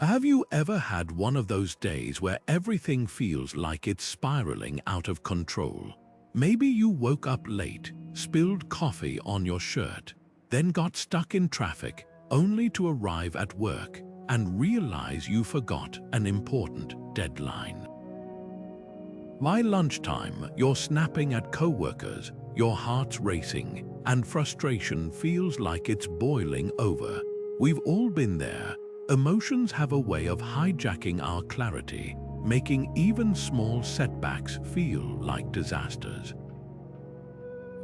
Have you ever had one of those days where everything feels like it's spiraling out of control? Maybe you woke up late, spilled coffee on your shirt, then got stuck in traffic, only to arrive at work and realize you forgot an important deadline. By lunchtime, you're snapping at coworkers, your heart's racing, and frustration feels like it's boiling over. We've all been there. Emotions have a way of hijacking our clarity, making even small setbacks feel like disasters.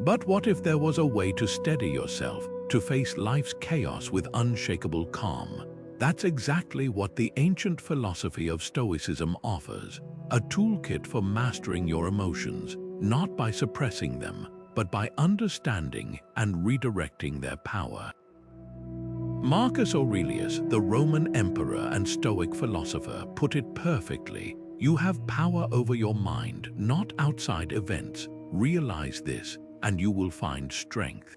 But what if there was a way to steady yourself, to face life's chaos with unshakable calm? That's exactly what the ancient philosophy of Stoicism offers, a toolkit for mastering your emotions, not by suppressing them, but by understanding and redirecting their power. Marcus Aurelius, the Roman emperor and Stoic philosopher, put it perfectly. You have power over your mind, not outside events. Realize this, and you will find strength.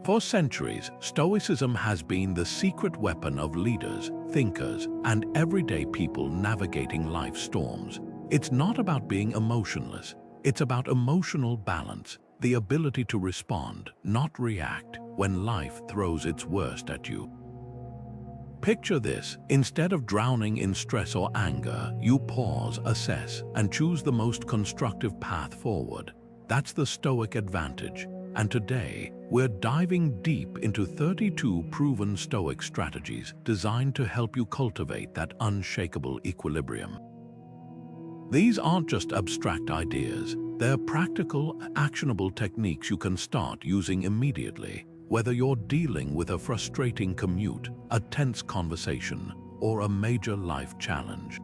For centuries, Stoicism has been the secret weapon of leaders, thinkers, and everyday people navigating life's storms. It's not about being emotionless. It's about emotional balance, the ability to respond, not react, when life throws its worst at you. Picture this: instead of drowning in stress or anger, you pause, assess, and choose the most constructive path forward. That's the Stoic advantage. And today, we're diving deep into 32 proven Stoic strategies designed to help you cultivate that unshakable equilibrium. These aren't just abstract ideas. They're practical, actionable techniques you can start using immediately, whether you're dealing with a frustrating commute, a tense conversation, or a major life challenge.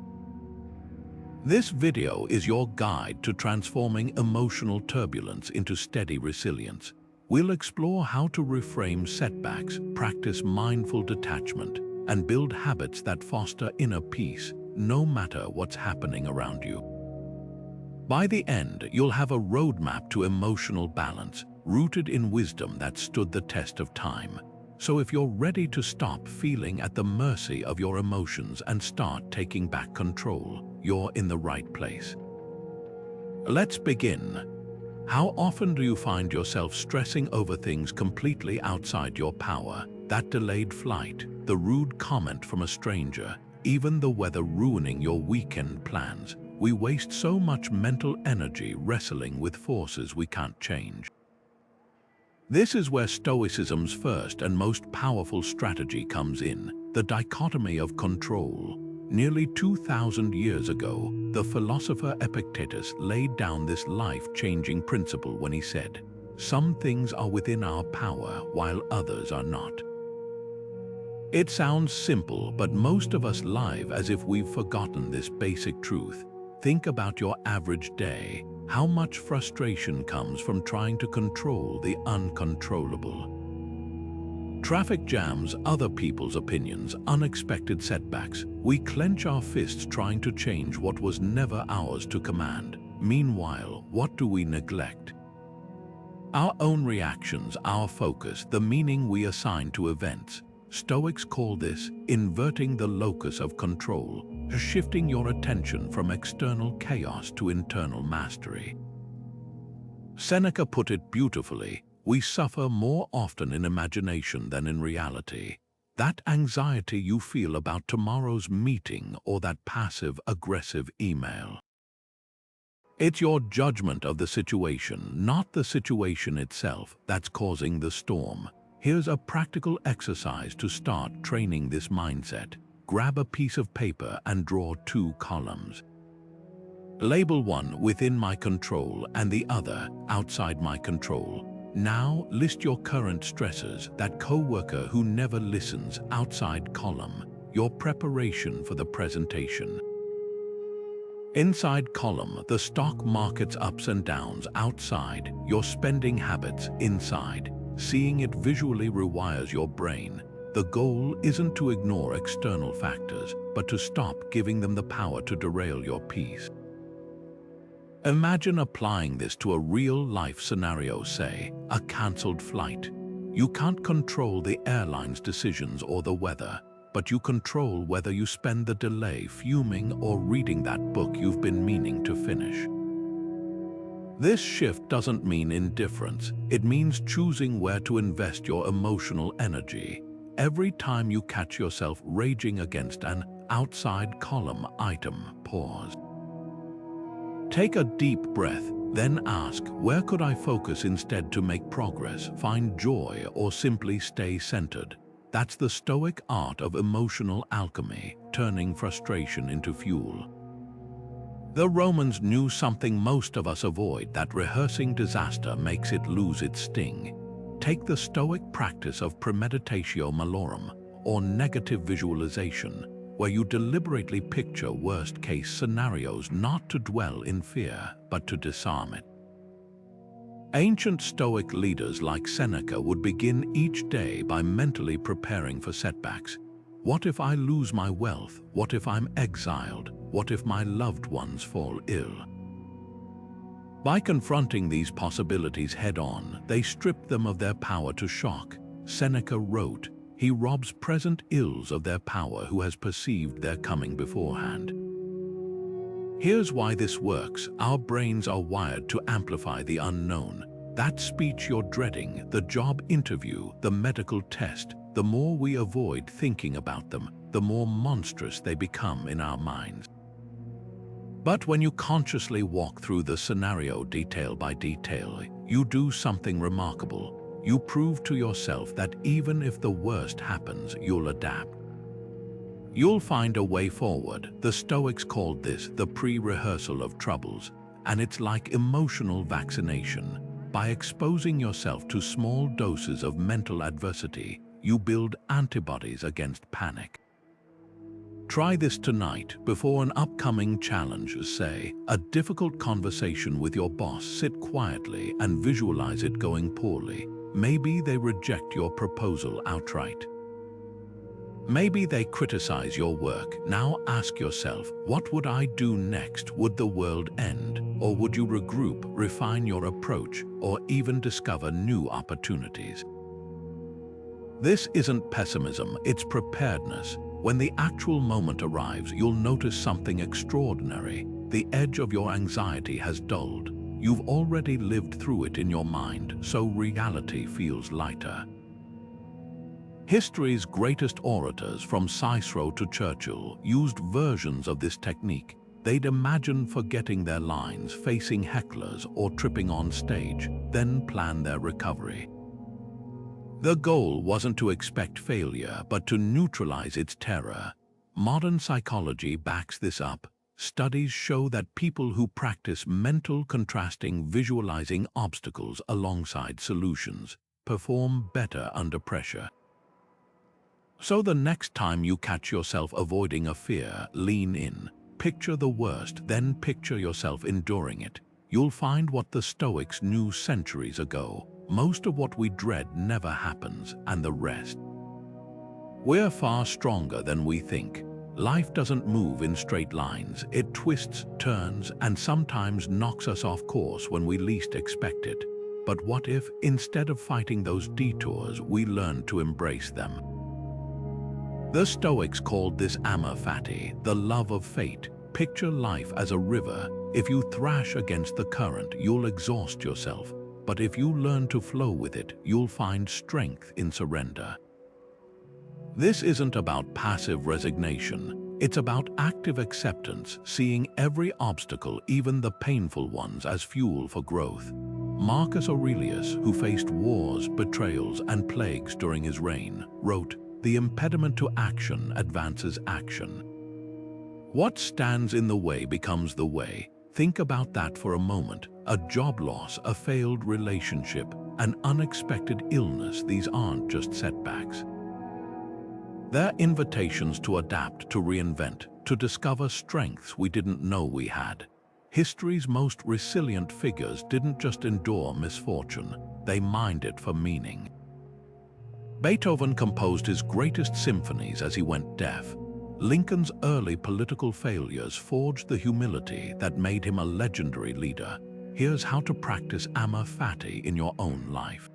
This video is your guide to transforming emotional turbulence into steady resilience. We'll explore how to reframe setbacks, practice mindful detachment, and build habits that foster inner peace, no matter what's happening around you. By the end, you'll have a roadmap to emotional balance, rooted in wisdom that stood the test of time. So if you're ready to stop feeling at the mercy of your emotions and start taking back control, you're in the right place. Let's begin. How often do you find yourself stressing over things completely outside your power? That delayed flight, the rude comment from a stranger, even the weather ruining your weekend plans. We waste so much mental energy wrestling with forces we can't change. This is where Stoicism's first and most powerful strategy comes in, the dichotomy of control. Nearly 2,000 years ago, the philosopher Epictetus laid down this life-changing principle when he said, "Some things are within our power while others are not." It sounds simple, but most of us live as if we've forgotten this basic truth. Think about your average day. How much frustration comes from trying to control the uncontrollable? Traffic jams, other people's opinions, unexpected setbacks. We clench our fists trying to change what was never ours to command. Meanwhile, what do we neglect? Our own reactions, our focus, the meaning we assign to events. Stoics call this inverting the locus of control, shifting your attention from external chaos to internal mastery. Seneca put it beautifully: we suffer more often in imagination than in reality. That anxiety you feel about tomorrow's meeting or that passive-aggressive email. It's your judgment of the situation, not the situation itself, that's causing the storm. Here's a practical exercise to start training this mindset. Grab a piece of paper and draw 2 columns. Label one within my control and the other outside my control. Now list your current stressors, that coworker who never listens, outside column, your preparation for the presentation. Inside column, the stock market's ups and downs, outside, your spending habits, inside. Seeing it visually rewires your brain. The goal isn't to ignore external factors, but to stop giving them the power to derail your peace. Imagine applying this to a real-life scenario, say, a cancelled flight. You can't control the airline's decisions or the weather, but you control whether you spend the delay fuming or reading that book you've been meaning to finish. This shift doesn't mean indifference, it means choosing where to invest your emotional energy. Every time you catch yourself raging against an outside column item, pause. Take a deep breath, then ask, where could I focus instead to make progress, find joy, or simply stay centered? That's the Stoic art of emotional alchemy, turning frustration into fuel. The Romans knew something most of us avoid, that rehearsing disaster makes it lose its sting. Take the Stoic practice of premeditatio malorum, or negative visualization, where you deliberately picture worst-case scenarios not to dwell in fear, but to disarm it. Ancient Stoic leaders like Seneca would begin each day by mentally preparing for setbacks. What if I lose my wealth? What if I'm exiled? What if my loved ones fall ill? By confronting these possibilities head-on, they stripped them of their power to shock. Seneca wrote, "He robs present ills of their power who has perceived their coming beforehand." Here's why this works. Our brains are wired to amplify the unknown. That speech you're dreading, the job interview, the medical test, the more we avoid thinking about them, the more monstrous they become in our minds. But when you consciously walk through the scenario detail by detail, you do something remarkable. You prove to yourself that even if the worst happens, you'll adapt. You'll find a way forward. The Stoics called this the pre-rehearsal of troubles, and it's like emotional vaccination. By exposing yourself to small doses of mental adversity, you build antibodies against panic. Try this tonight before an upcoming challenge, say, a difficult conversation with your boss. Sit quietly and visualize it going poorly. Maybe they reject your proposal outright. Maybe they criticize your work. Now ask yourself, what would I do next? Would the world end? Or would you regroup, refine your approach, or even discover new opportunities? This isn't pessimism, it's preparedness. When the actual moment arrives, you'll notice something extraordinary. The edge of your anxiety has dulled. You've already lived through it in your mind, so reality feels lighter. History's greatest orators, from Cicero to Churchill, used versions of this technique. They'd imagine forgetting their lines, facing hecklers, or tripping on stage, then plan their recovery. The goal wasn't to expect failure, but to neutralize its terror. Modern psychology backs this up. Studies show that people who practice mental contrasting, visualizing obstacles alongside solutions, perform better under pressure. So the next time you catch yourself avoiding a fear, lean in. Picture the worst, then picture yourself enduring it. You'll find what the Stoics knew centuries ago. Most of what we dread never happens, and the rest. We're far stronger than we think. Life doesn't move in straight lines. It twists, turns, and sometimes knocks us off course when we least expect it. But what if, instead of fighting those detours, we learn to embrace them? The Stoics called this amor fati, the love of fate. Picture life as a river. If you thrash against the current, you'll exhaust yourself. But if you learn to flow with it, you'll find strength in surrender. This isn't about passive resignation. It's about active acceptance, seeing every obstacle, even the painful ones, as fuel for growth. Marcus Aurelius, who faced wars, betrayals, and plagues during his reign, wrote, "The impediment to action advances action. What stands in the way becomes the way." Think about that for a moment. A job loss, a failed relationship, an unexpected illness, these aren't just setbacks. They're invitations to adapt, to reinvent, to discover strengths we didn't know we had. History's most resilient figures didn't just endure misfortune, they mined it for meaning. Beethoven composed his greatest symphonies as he went deaf. Lincoln's early political failures forged the humility that made him a legendary leader. Here's how to practice amor fati in your own life.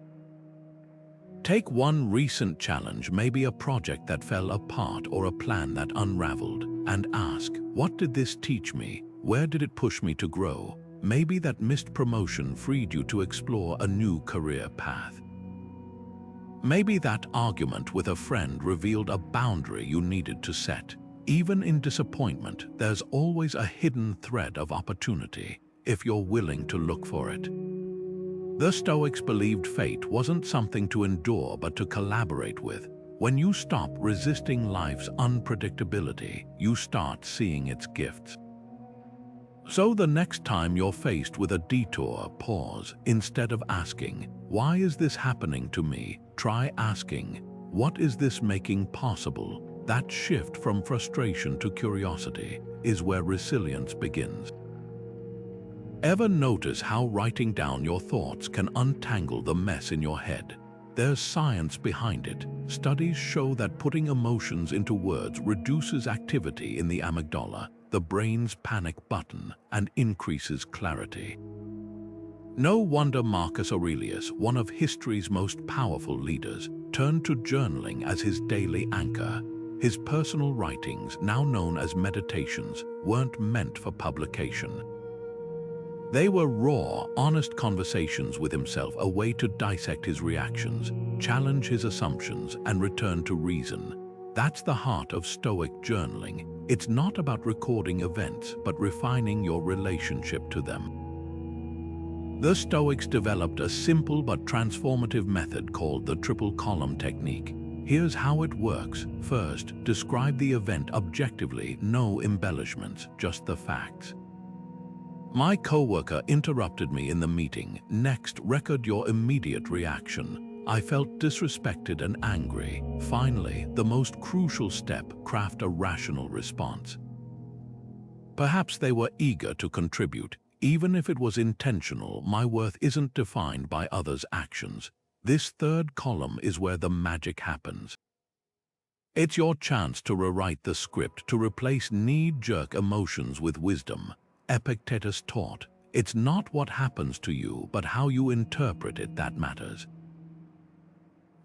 Take one recent challenge, maybe a project that fell apart or a plan that unraveled, and ask, what did this teach me? Where did it push me to grow? Maybe that missed promotion freed you to explore a new career path. Maybe that argument with a friend revealed a boundary you needed to set. Even in disappointment, there's always a hidden thread of opportunity, if you're willing to look for it. The Stoics believed fate wasn't something to endure but to collaborate with. When you stop resisting life's unpredictability, you start seeing its gifts. So the next time you're faced with a detour, pause. Instead of asking, why is this happening to me? Try asking, what is this making possible? That shift from frustration to curiosity is where resilience begins. Ever notice how writing down your thoughts can untangle the mess in your head? There's science behind it. Studies show that putting emotions into words reduces activity in the amygdala, the brain's panic button, and increases clarity. No wonder Marcus Aurelius, one of history's most powerful leaders, turned to journaling as his daily anchor. His personal writings, now known as meditations, weren't meant for publication. They were raw, honest conversations with himself, a way to dissect his reactions, challenge his assumptions, and return to reason. That's the heart of Stoic journaling. It's not about recording events, but refining your relationship to them. The Stoics developed a simple but transformative method called the triple column technique. Here's how it works. First, describe the event objectively, no embellishments, just the facts. My coworker interrupted me in the meeting. Next, record your immediate reaction. I felt disrespected and angry. Finally, the most crucial step, craft a rational response. Perhaps they were eager to contribute. Even if it was intentional, my worth isn't defined by others' actions. This third column is where the magic happens. It's your chance to rewrite the script, to replace knee-jerk emotions with wisdom. Epictetus taught, it's not what happens to you, but how you interpret it that matters.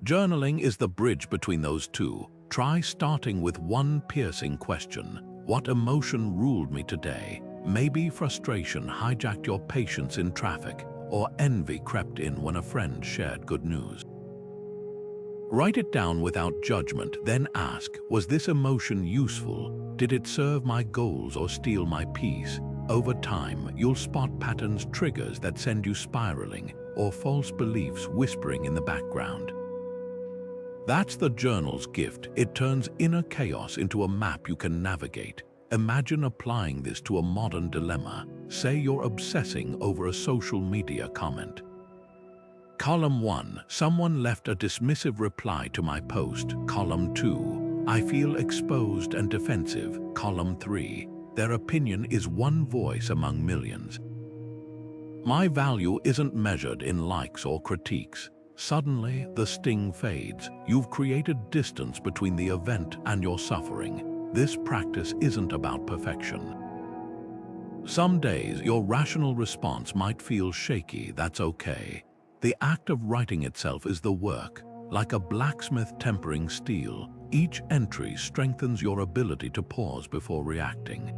Journaling is the bridge between those two. Try starting with one piercing question. What emotion ruled me today? Maybe frustration hijacked your patience in traffic, or envy crept in when a friend shared good news. Write it down without judgment, then ask, was this emotion useful? Did it serve my goals or steal my peace? Over time, you'll spot patterns, triggers that send you spiraling, or false beliefs whispering in the background. That's the journal's gift. It turns inner chaos into a map you can navigate. Imagine applying this to a modern dilemma. Say you're obsessing over a social media comment. Column 1, someone left a dismissive reply to my post. Column 2, I feel exposed and defensive. Column 3, their opinion is one voice among millions. My value isn't measured in likes or critiques. Suddenly, the sting fades. You've created distance between the event and your suffering. This practice isn't about perfection. Some days, your rational response might feel shaky. That's okay. The act of writing itself is the work. Like a blacksmith tempering steel, each entry strengthens your ability to pause before reacting.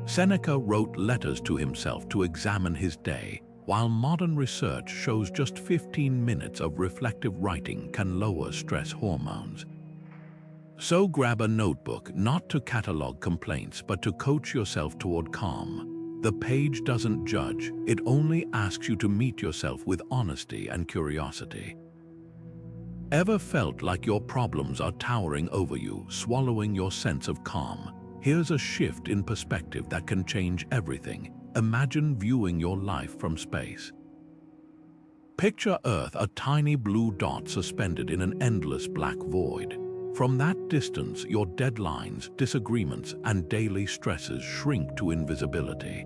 Seneca wrote letters to himself to examine his day, while modern research shows just 15 minutes of reflective writing can lower stress hormones. So grab a notebook, not to catalog complaints, but to coach yourself toward calm. The page doesn't judge, it only asks you to meet yourself with honesty and curiosity. Ever felt like your problems are towering over you, swallowing your sense of calm? Here's a shift in perspective that can change everything. Imagine viewing your life from space. Picture Earth, a tiny blue dot suspended in an endless black void. From that distance, your deadlines, disagreements, and daily stresses shrink to invisibility.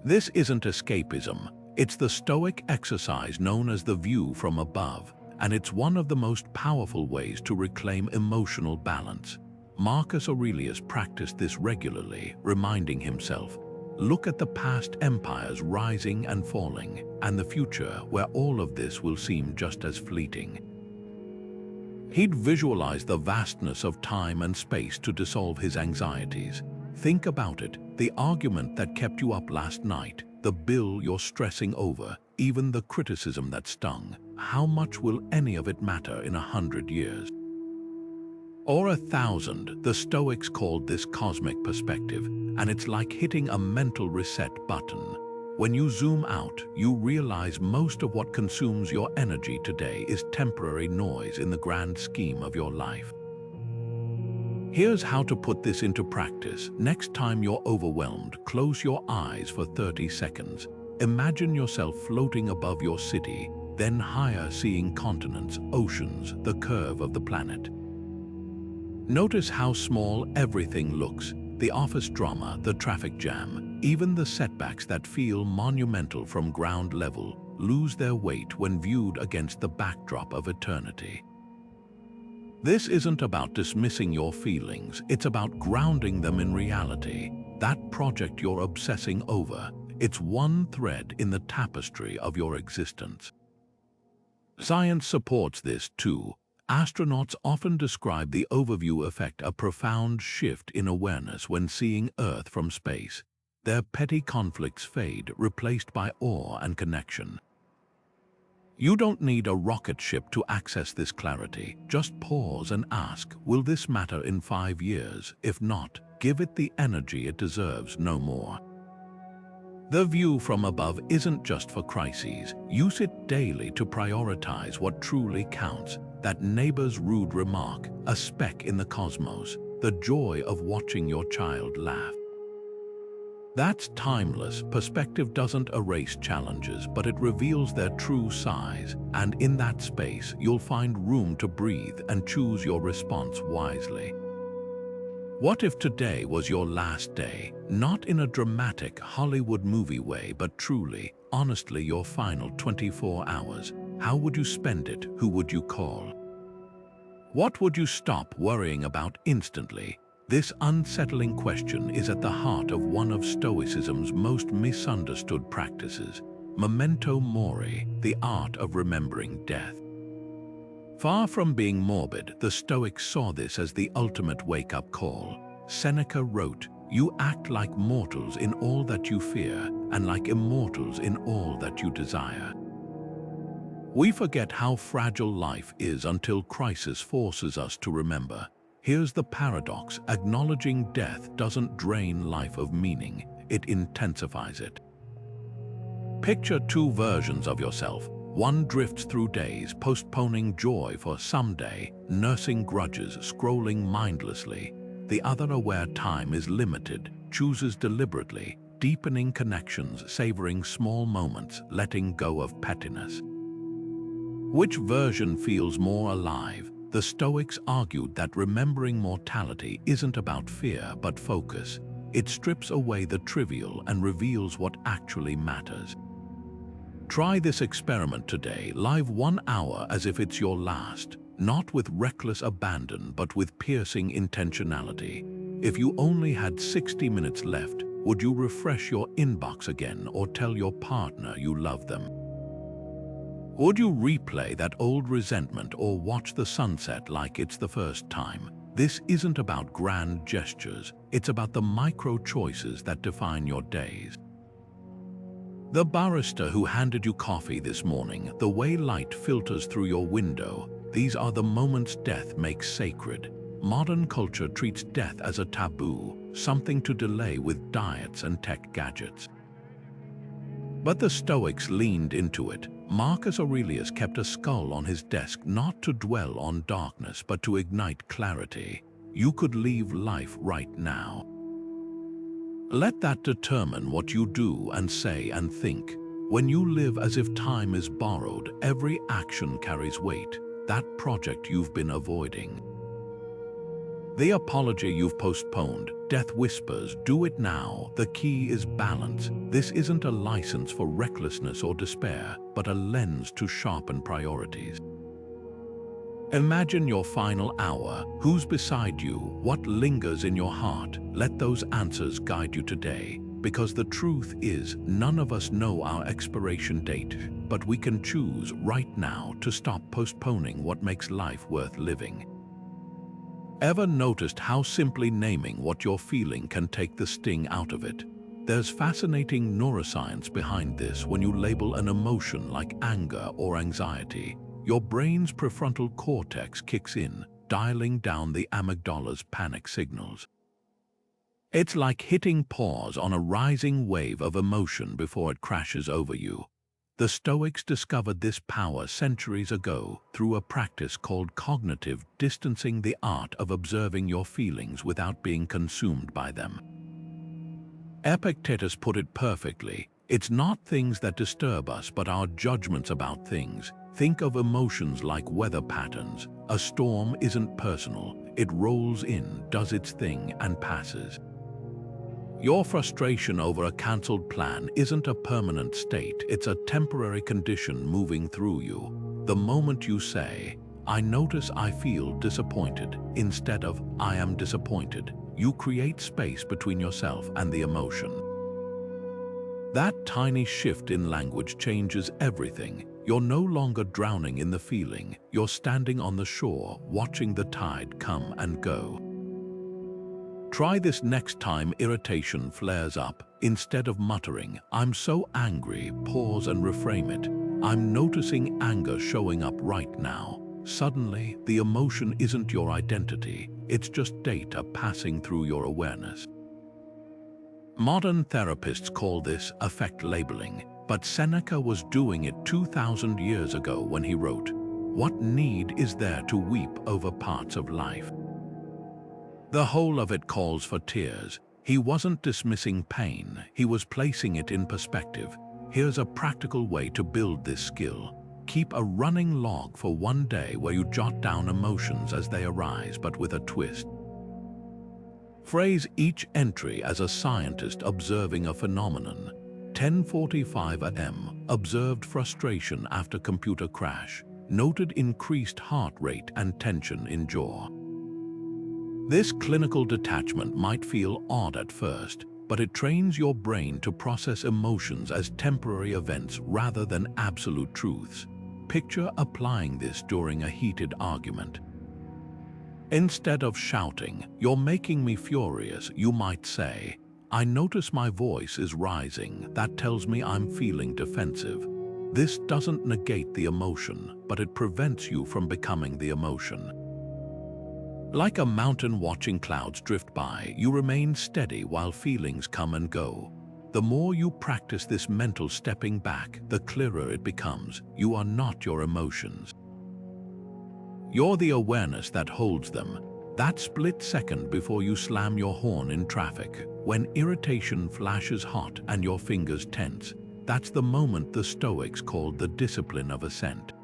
This isn't escapism. It's the Stoic exercise known as the view from above, and it's one of the most powerful ways to reclaim emotional balance. Marcus Aurelius practiced this regularly, reminding himself, Look at the past empires rising and falling, and the future where all of this will seem just as fleeting. He'd visualize the vastness of time and space to dissolve his anxieties. Think about it, the argument that kept you up last night, the bill you're stressing over, even the criticism that stung. How much will any of it matter in 100 years? Or 1,000, the Stoics called this cosmic perspective, and it's like hitting a mental reset button. When you zoom out, you realize most of what consumes your energy today is temporary noise in the grand scheme of your life. Here's how to put this into practice. Next time you're overwhelmed, close your eyes for 30 seconds. Imagine yourself floating above your city, then higher seeing continents, oceans, the curve of the planet. Notice how small everything looks. The office drama, the traffic jam, even the setbacks that feel monumental from ground level lose their weight when viewed against the backdrop of eternity. This isn't about dismissing your feelings, it's about grounding them in reality. That project you're obsessing over, it's one thread in the tapestry of your existence. Science supports this too. Astronauts often describe the overview effect, a profound shift in awareness when seeing Earth from space. Their petty conflicts fade, replaced by awe and connection. You don't need a rocket ship to access this clarity. Just pause and ask, will this matter in 5 years? If not, give it the energy it deserves, no more. The view from above isn't just for crises. Use it daily to prioritize what truly counts. That neighbor's rude remark, a speck in the cosmos, the joy of watching your child laugh. That's timeless. Perspective doesn't erase challenges, but it reveals their true size, and in that space, you'll find room to breathe and choose your response wisely. What if today was your last day, not in a dramatic Hollywood movie way, but truly, honestly, your final 24 hours? How would you spend it? Who would you call? What would you stop worrying about instantly? This unsettling question is at the heart of one of Stoicism's most misunderstood practices, memento mori, the art of remembering death. Far from being morbid, the Stoics saw this as the ultimate wake-up call. Seneca wrote, "You act like mortals in all that you fear, and like immortals in all that you desire." We forget how fragile life is until crisis forces us to remember. Here's the paradox: acknowledging death doesn't drain life of meaning, it intensifies it. Picture two versions of yourself. One drifts through days, postponing joy for someday, nursing grudges, scrolling mindlessly. The other, aware time is limited, chooses deliberately, deepening connections, savoring small moments, letting go of pettiness. Which version feels more alive? The Stoics argued that remembering mortality isn't about fear but focus. It strips away the trivial and reveals what actually matters. Try this experiment today. Live 1 hour as if it's your last, not with reckless abandon but with piercing intentionality. If you only had 60 minutes left, would you refresh your inbox again or tell your partner you love them? Would you replay that old resentment or watch the sunset like it's the first time? This isn't about grand gestures, it's about the micro choices that define your days. The barista who handed you coffee this morning, the way light filters through your window, these are the moments death makes sacred. Modern culture treats death as a taboo, something to delay with diets and tech gadgets. But the Stoics leaned into it. Marcus Aurelius kept a skull on his desk not to dwell on darkness but to ignite clarity. You could leave life right now. Let that determine what you do and say and think. When you live as if time is borrowed, every action carries weight. That project you've been avoiding. The apology you've postponed, death whispers, do it now. The key is balance. This isn't a license for recklessness or despair, but a lens to sharpen priorities. Imagine your final hour. Who's beside you? What lingers in your heart? Let those answers guide you today. because the truth is none of us know our expiration date, but we can choose right now to stop postponing what makes life worth living. Ever noticed how simply naming what you're feeling can take the sting out of it? There's fascinating neuroscience behind this. When you label an emotion like anger or anxiety, your brain's prefrontal cortex kicks in, dialing down the amygdala's panic signals. It's like hitting pause on a rising wave of emotion before it crashes over you. The Stoics discovered this power centuries ago through a practice called cognitive distancing, the art of observing your feelings without being consumed by them. Epictetus put it perfectly: it's not things that disturb us, but our judgments about things. Think of emotions like weather patterns. A storm isn't personal. It rolls in, does its thing, and passes. Your frustration over a cancelled plan isn't a permanent state, it's a temporary condition moving through you. The moment you say, "I notice I feel disappointed," instead of "I am disappointed," you create space between yourself and the emotion. That tiny shift in language changes everything. You're no longer drowning in the feeling, you're standing on the shore, watching the tide come and go. Try this next time irritation flares up. Instead of muttering, "I'm so angry," pause and reframe it. "I'm noticing anger showing up right now." Suddenly, the emotion isn't your identity, it's just data passing through your awareness. Modern therapists call this affect labeling, but Seneca was doing it 2,000 years ago when he wrote, "What need is there to weep over parts of life?" The whole of it calls for tears. He wasn't dismissing pain, he was placing it in perspective. Here's a practical way to build this skill. Keep a running log for one day where you jot down emotions as they arise, but with a twist. Phrase each entry as a scientist observing a phenomenon. 10:45 a.m. Observed frustration after computer crash. Noted increased heart rate and tension in jaw. This clinical detachment might feel odd at first, but it trains your brain to process emotions as temporary events rather than absolute truths. Picture applying this during a heated argument. Instead of shouting, "You're making me furious," you might say, "I notice my voice is rising. That tells me I'm feeling defensive." This doesn't negate the emotion, but it prevents you from becoming the emotion. Like a mountain watching clouds drift by, you remain steady while feelings come and go. The more you practice this mental stepping back, the clearer it becomes. You are not your emotions. You're the awareness that holds them. That split second before you slam your horn in traffic, when irritation flashes hot and your fingers tense, that's the moment the Stoics called the Discipline of Ascent.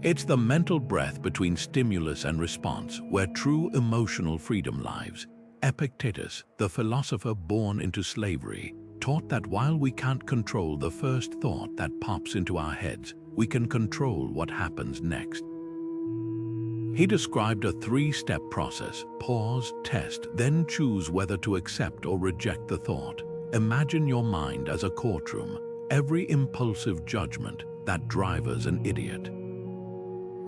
It's the mental breath between stimulus and response where true emotional freedom lives. Epictetus, the philosopher born into slavery, taught that while we can't control the first thought that pops into our heads, we can control what happens next. He described a three-step process: pause, test, then choose whether to accept or reject the thought. Imagine your mind as a courtroom. Every impulsive judgment, that driver's an idiot,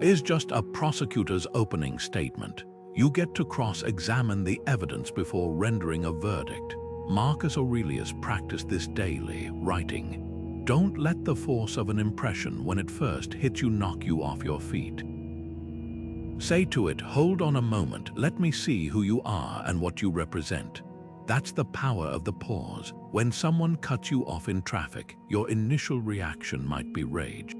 is just a prosecutor's opening statement. You get to cross-examine the evidence before rendering a verdict. Marcus Aurelius practiced this daily, writing, "Don't let the force of an impression when it first hits you knock you off your feet. Say to it, hold on a moment, let me see who you are and what you represent." That's the power of the pause. When someone cuts you off in traffic, your initial reaction might be rage.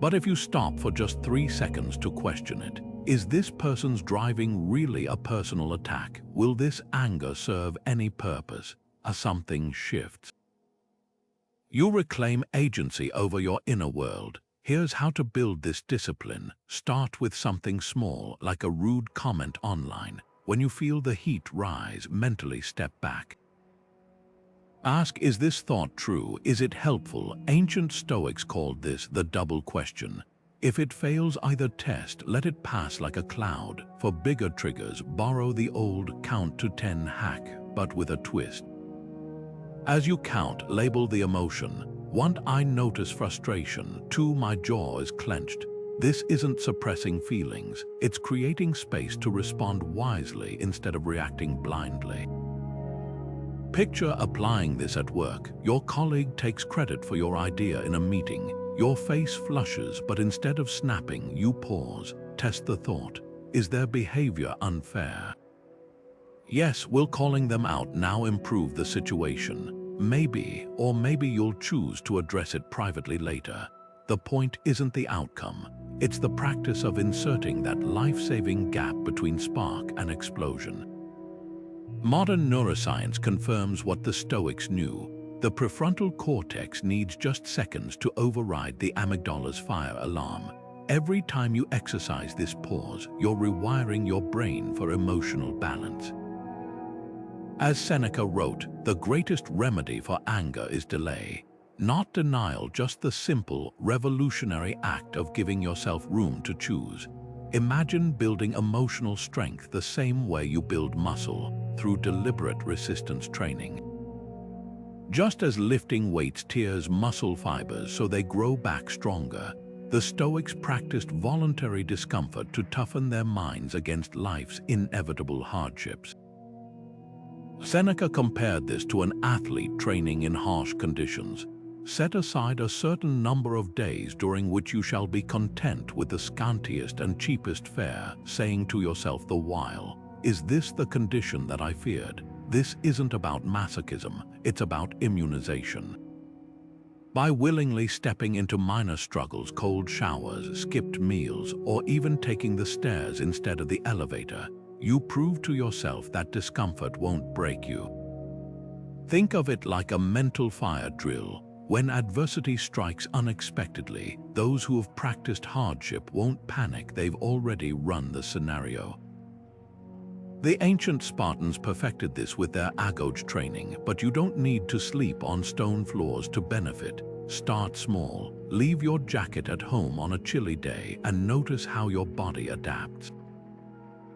But if you stop for just 3 seconds to question it, is this person's driving really a personal attack? Will this anger serve any purpose? Something shifts. You reclaim agency over your inner world. Here's how to build this discipline. Start with something small, like a rude comment online. When you feel the heat rise, mentally step back. Ask, is this thought true? Is it helpful? Ancient Stoics called this the double question. If it fails either test, let it pass like a cloud. For bigger triggers, borrow the old count to 10 hack, but with a twist. As you count, label the emotion. 1. I notice frustration. 2. My jaw is clenched. This isn't suppressing feelings, it's creating space to respond wisely instead of reacting blindly. Picture applying this at work. Your colleague takes credit for your idea in a meeting. Your face flushes, but instead of snapping, you pause. Test the thought. Is their behavior unfair? Yes, will calling them out now improve the situation? Maybe, or maybe you'll choose to address it privately later. The point isn't the outcome. It's the practice of inserting that life-saving gap between spark and explosion. Modern neuroscience confirms what the Stoics knew. The prefrontal cortex needs just seconds to override the amygdala's fire alarm. Every time you exercise this pause, you're rewiring your brain for emotional balance. As Seneca wrote, the greatest remedy for anger is delay. Not denial, just the simple, revolutionary act of giving yourself room to choose. Imagine building emotional strength the same way you build muscle, through deliberate resistance training. Just as lifting weights tears muscle fibers so they grow back stronger, the Stoics practiced voluntary discomfort to toughen their minds against life's inevitable hardships. Seneca compared this to an athlete training in harsh conditions. Set aside a certain number of days during which you shall be content with the scantiest and cheapest fare, saying to yourself the while, is this the condition that I feared? This isn't about masochism, it's about immunization. By willingly stepping into minor struggles, cold showers, skipped meals, or even taking the stairs instead of the elevator, you prove to yourself that discomfort won't break you. Think of it like a mental fire drill. When adversity strikes unexpectedly, those who have practiced hardship won't panic, they've already run the scenario. The ancient Spartans perfected this with their agoge training, but you don't need to sleep on stone floors to benefit. Start small, leave your jacket at home on a chilly day and notice how your body adapts.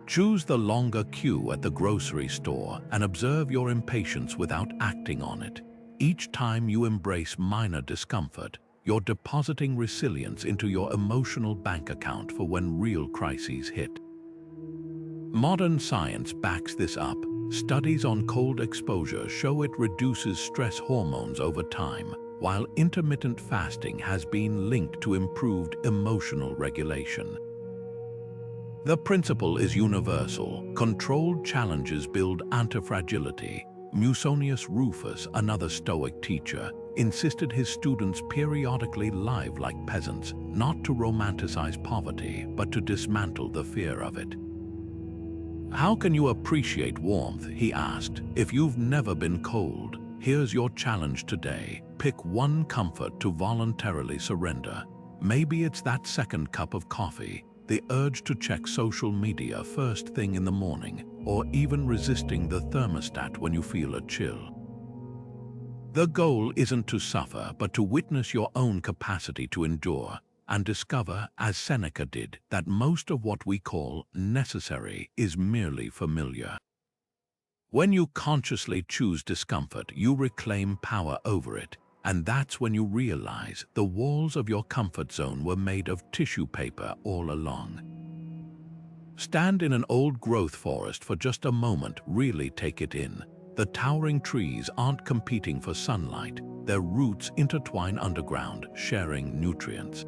Choose the longer queue at the grocery store and observe your impatience without acting on it. Each time you embrace minor discomfort, you're depositing resilience into your emotional bank account for when real crises hit. Modern science backs this up. Studies on cold exposure show it reduces stress hormones over time, while intermittent fasting has been linked to improved emotional regulation. The principle is universal. Controlled challenges build anti-fragility. Musonius Rufus, another Stoic teacher, insisted his students periodically live like peasants, not to romanticize poverty, but to dismantle the fear of it. How can you appreciate warmth, he asked, if you've never been cold? Here's your challenge today. Pick one comfort to voluntarily surrender. Maybe it's that second cup of coffee, the urge to check social media first thing in the morning, or even resisting the thermostat when you feel a chill. The goal isn't to suffer, but to witness your own capacity to endure and discover, as Seneca did, that most of what we call necessary is merely familiar. When you consciously choose discomfort, you reclaim power over it, and that's when you realize the walls of your comfort zone were made of tissue paper all along. Stand in an old-growth forest for just a moment, really take it in. The towering trees aren't competing for sunlight, their roots intertwine underground, sharing nutrients.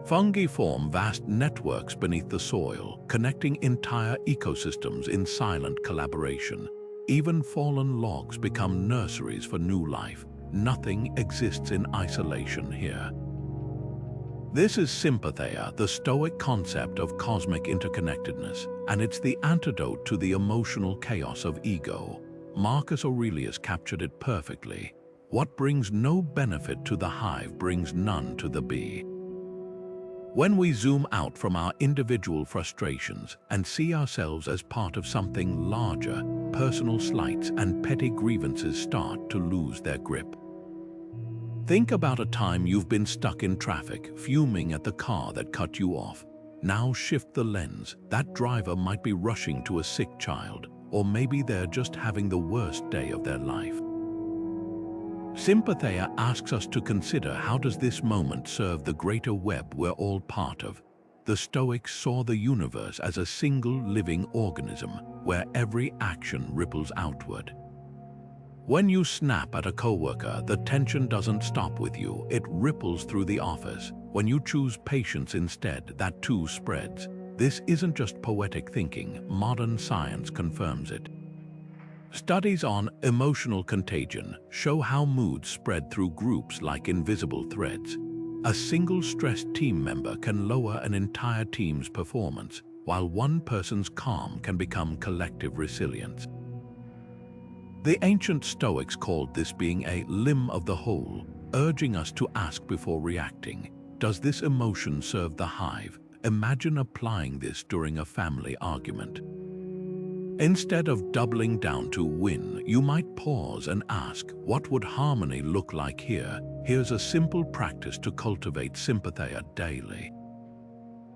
Fungi form vast networks beneath the soil, connecting entire ecosystems in silent collaboration. Even fallen logs become nurseries for new life. Nothing exists in isolation here. This is Sympathy, the Stoic concept of cosmic interconnectedness, and it's the antidote to the emotional chaos of ego. Marcus Aurelius captured it perfectly. What brings no benefit to the hive brings none to the bee. When we zoom out from our individual frustrations and see ourselves as part of something larger, personal slights and petty grievances start to lose their grip. Think about a time you've been stuck in traffic, fuming at the car that cut you off. Now shift the lens. That driver might be rushing to a sick child, or maybe they're just having the worst day of their life. Sympathy asks us to consider, how does this moment serve the greater web we're all part of? The Stoics saw the universe as a single living organism where every action ripples outward. When you snap at a coworker, the tension doesn't stop with you, it ripples through the office. When you choose patience instead, that too spreads. This isn't just poetic thinking, modern science confirms it. Studies on emotional contagion show how moods spread through groups like invisible threads. A single stressed team member can lower an entire team's performance, while one person's calm can become collective resilience. The ancient Stoics called this being a limb of the whole, urging us to ask before reacting, does this emotion serve the hive? Imagine applying this during a family argument. Instead of doubling down to win, you might pause and ask, what would harmony look like here? Here's a simple practice to cultivate sympathy daily.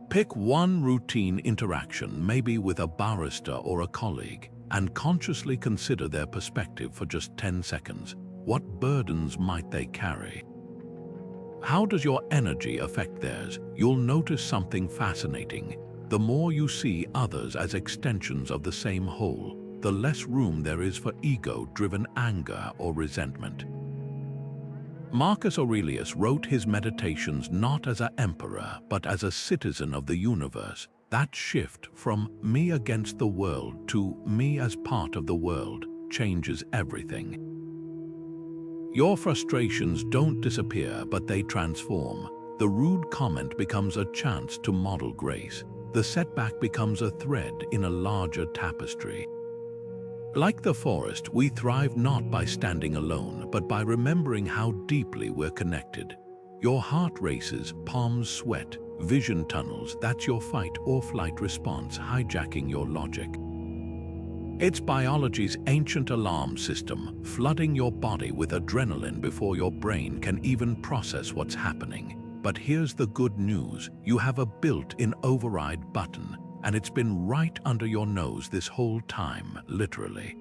Pick one routine interaction, maybe with a barista or a colleague, and consciously consider their perspective for just 10 seconds. What burdens might they carry? How does your energy affect theirs? You'll notice something fascinating. The more you see others as extensions of the same whole, the less room there is for ego-driven anger or resentment. Marcus Aurelius wrote his Meditations not as an emperor, but as a citizen of the universe. That shift from me against the world to me as part of the world changes everything. Your frustrations don't disappear, but they transform. The rude comment becomes a chance to model grace. The setback becomes a thread in a larger tapestry. Like the forest, we thrive not by standing alone, but by remembering how deeply we're connected. Your heart races, palms sweat, vision tunnels, that's your fight or flight response hijacking your logic. It's biology's ancient alarm system, flooding your body with adrenaline before your brain can even process what's happening. But here's the good news, you have a built-in override button, and it's been right under your nose this whole time, literally.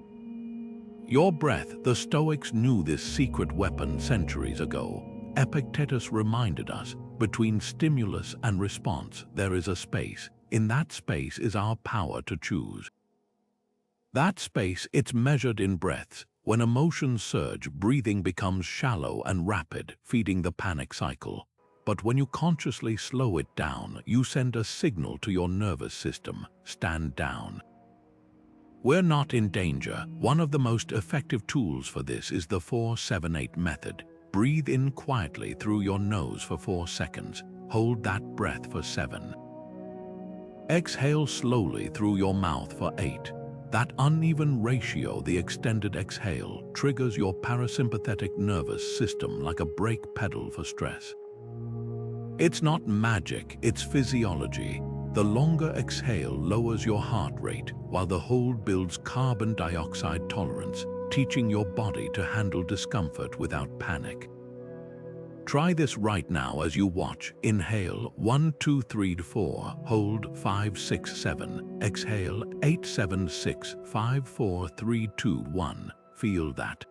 Your breath. The Stoics knew this secret weapon centuries ago. Epictetus reminded us, between stimulus and response, there is a space. In that space is our power to choose. That space, it's measured in breaths. When emotions surge, breathing becomes shallow and rapid, feeding the panic cycle. But when you consciously slow it down, you send a signal to your nervous system, stand down. We're not in danger. One of the most effective tools for this is the 4-7-8 method. Breathe in quietly through your nose for 4 seconds. Hold that breath for 7. Exhale slowly through your mouth for 8. That uneven ratio, the extended exhale, triggers your parasympathetic nervous system like a brake pedal for stress. It's not magic, it's physiology. The longer exhale lowers your heart rate, while the hold builds carbon dioxide tolerance, teaching your body to handle discomfort without panic. Try this right now as you watch. Inhale 1, 2, 3, 4, hold 5, 6, 7, exhale 8, 7, 6, 5, 4, 3, 2, 1. Feel that.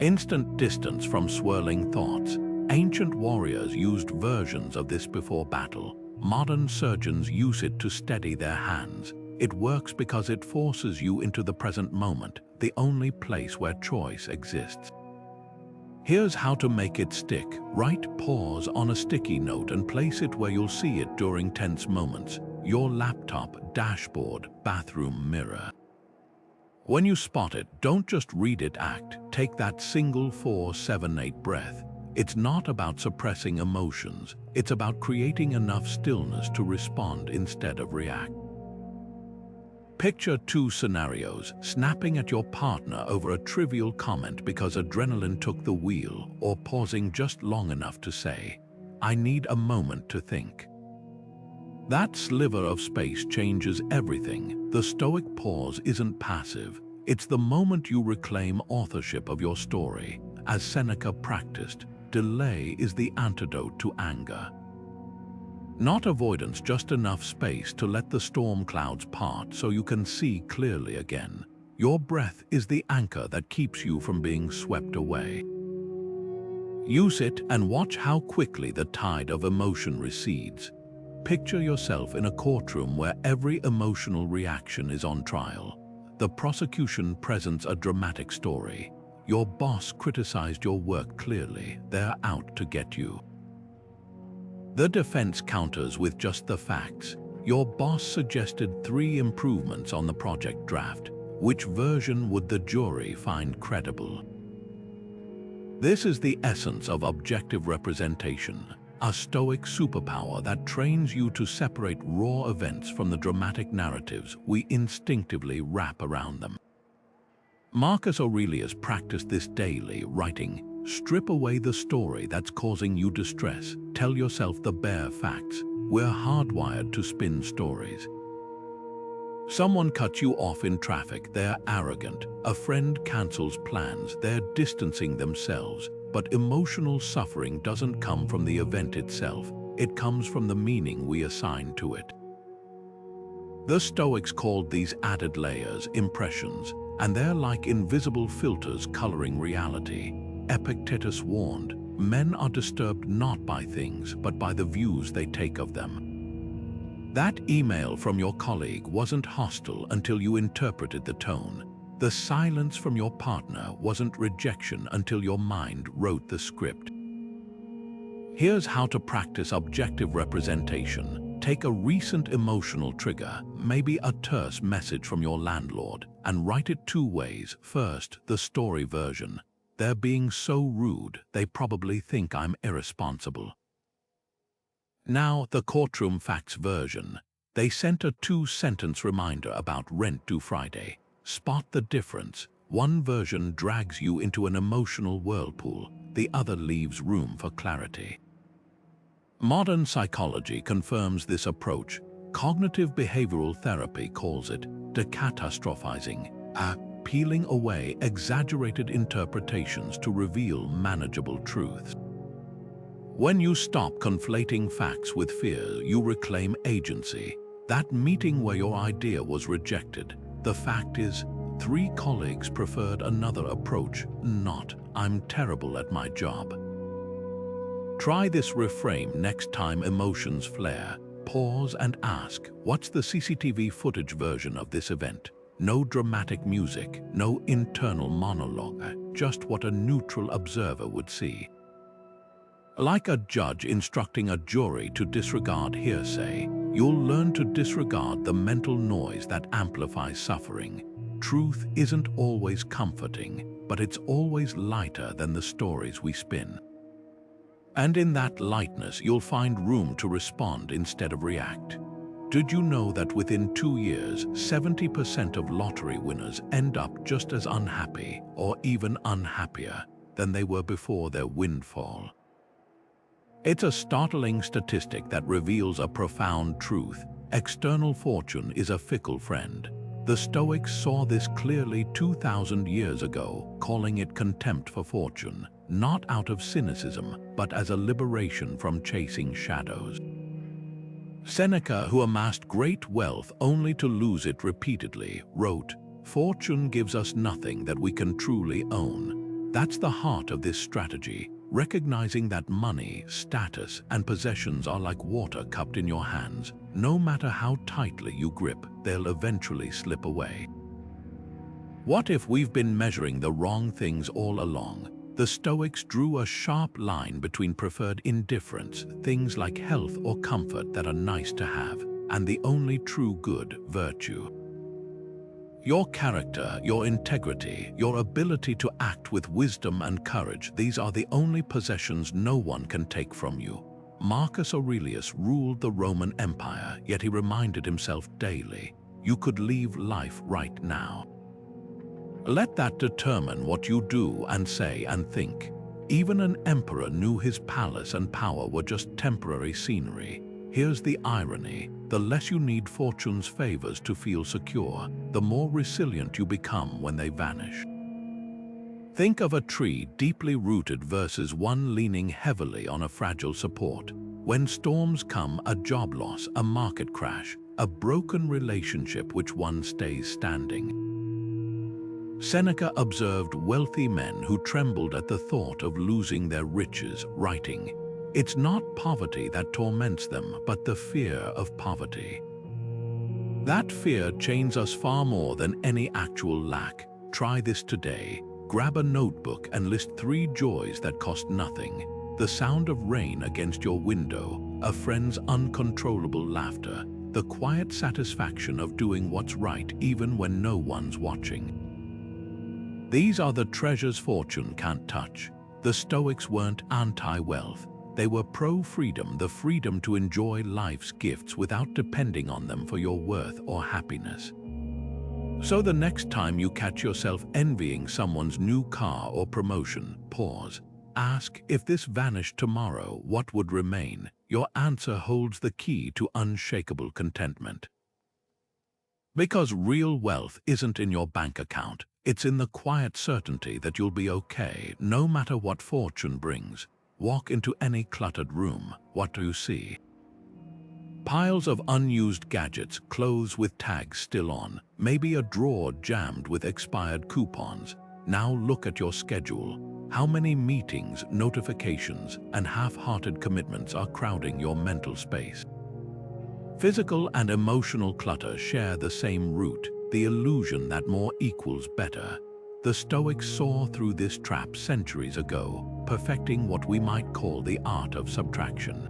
Instant distance from swirling thoughts. Ancient warriors used versions of this before battle. Modern surgeons use it to steady their hands. It works because it forces you into the present moment, the only place where choice exists. Here's how to make it stick. Write pause on a sticky note and place it where you'll see it during tense moments. Your laptop, dashboard, bathroom mirror. When you spot it, don't just read it, act. Take that single 4-7-8 breath. It's not about suppressing emotions. It's about creating enough stillness to respond instead of react. Picture 2 scenarios: snapping at your partner over a trivial comment because adrenaline took the wheel, or pausing just long enough to say, "I need a moment to think." That sliver of space changes everything. The Stoic pause isn't passive. It's the moment you reclaim authorship of your story. As Seneca practiced, delay is the antidote to anger. Not avoidance, just enough space to let the storm clouds part so you can see clearly again. Your breath is the anchor that keeps you from being swept away. Use it and watch how quickly the tide of emotion recedes. Picture yourself in a courtroom where every emotional reaction is on trial. The prosecution presents a dramatic story. Your boss criticized your work clearly. They're out to get you. The defense counters with just the facts. Your boss suggested 3 improvements on the project draft. Which version would the jury find credible? This is the essence of objective representation, a Stoic superpower that trains you to separate raw events from the dramatic narratives we instinctively wrap around them. Marcus Aurelius practiced this daily, writing, "Strip away the story that's causing you distress. Tell yourself the bare facts. We're hardwired to spin stories." Someone cuts you off in traffic, they're arrogant. A friend cancels plans, they're distancing themselves. But emotional suffering doesn't come from the event itself, it comes from the meaning we assign to it. The Stoics called these added layers impressions, and they're like invisible filters coloring reality. Epictetus warned, men are disturbed not by things, but by the views they take of them. That email from your colleague wasn't hostile until you interpreted the tone. The silence from your partner wasn't rejection until your mind wrote the script. Here's how to practice objective representation. Take a recent emotional trigger, maybe a terse message from your landlord, and write it 2 ways. First, the story version. They're being so rude, they probably think I'm irresponsible. Now, the courtroom facts version. They sent a 2-sentence reminder about rent due Friday. Spot the difference. One version drags you into an emotional whirlpool, the other leaves room for clarity. Modern psychology confirms this approach. Cognitive behavioral therapy calls it decatastrophizing, peeling away exaggerated interpretations to reveal manageable truths. When you stop conflating facts with fear, you reclaim agency. That meeting where your idea was rejected, the fact is, 3 colleagues preferred another approach, not, I'm terrible at my job. Try this reframe next time emotions flare. Pause and ask, what's the CCTV footage version of this event? No dramatic music, no internal monologue, just what a neutral observer would see. Like a judge instructing a jury to disregard hearsay, you'll learn to disregard the mental noise that amplifies suffering. Truth isn't always comforting, but it's always lighter than the stories we spin. And in that lightness, you'll find room to respond instead of react. Did you know that within 2 years, 70% of lottery winners end up just as unhappy, or even unhappier, than they were before their windfall? It's a startling statistic that reveals a profound truth. External fortune is a fickle friend. The Stoics saw this clearly 2,000 years ago, calling it contempt for fortune, not out of cynicism, but as a liberation from chasing shadows. Seneca, who amassed great wealth only to lose it repeatedly, wrote, "Fortune gives us nothing that we can truly own." That's the heart of this strategy. Recognizing that money, status, and possessions are like water cupped in your hands. No matter how tightly you grip, they'll eventually slip away. What if we've been measuring the wrong things all along? The Stoics drew a sharp line between preferred indifference, things like health or comfort that are nice to have, and the only true good, virtue. Your character, your integrity, your ability to act with wisdom and courage, these are the only possessions no one can take from you. Marcus Aurelius ruled the Roman Empire, yet he reminded himself daily, you could leave life right now. Let that determine what you do and say and think. Even an emperor knew his palace and power were just temporary scenery. Here's the irony. The less you need fortune's favors to feel secure, the more resilient you become when they vanish. Think of a tree deeply rooted versus one leaning heavily on a fragile support. When storms come, a job loss, a market crash, a broken relationship, which one stays standing? Seneca observed wealthy men who trembled at the thought of losing their riches, writing, "It's not poverty that torments them, but the fear of poverty." That fear chains us far more than any actual lack. Try this today. Grab a notebook and list 3 joys that cost nothing. The sound of rain against your window, a friend's uncontrollable laughter, the quiet satisfaction of doing what's right even when no one's watching. These are the treasures fortune can't touch. The Stoics weren't anti-wealth. They were pro-freedom, the freedom to enjoy life's gifts without depending on them for your worth or happiness. So the next time you catch yourself envying someone's new car or promotion, pause. Ask, if this vanished tomorrow, what would remain? Your answer holds the key to unshakable contentment. Because real wealth isn't in your bank account. It's in the quiet certainty that you'll be okay, no matter what fortune brings. Walk into any cluttered room. What do you see? Piles of unused gadgets, clothes with tags still on, maybe a drawer jammed with expired coupons. Now look at your schedule. How many meetings, notifications, and half-hearted commitments are crowding your mental space? Physical and emotional clutter share the same root, the illusion that more equals better. The Stoics saw through this trap centuries ago, perfecting what we might call the art of subtraction.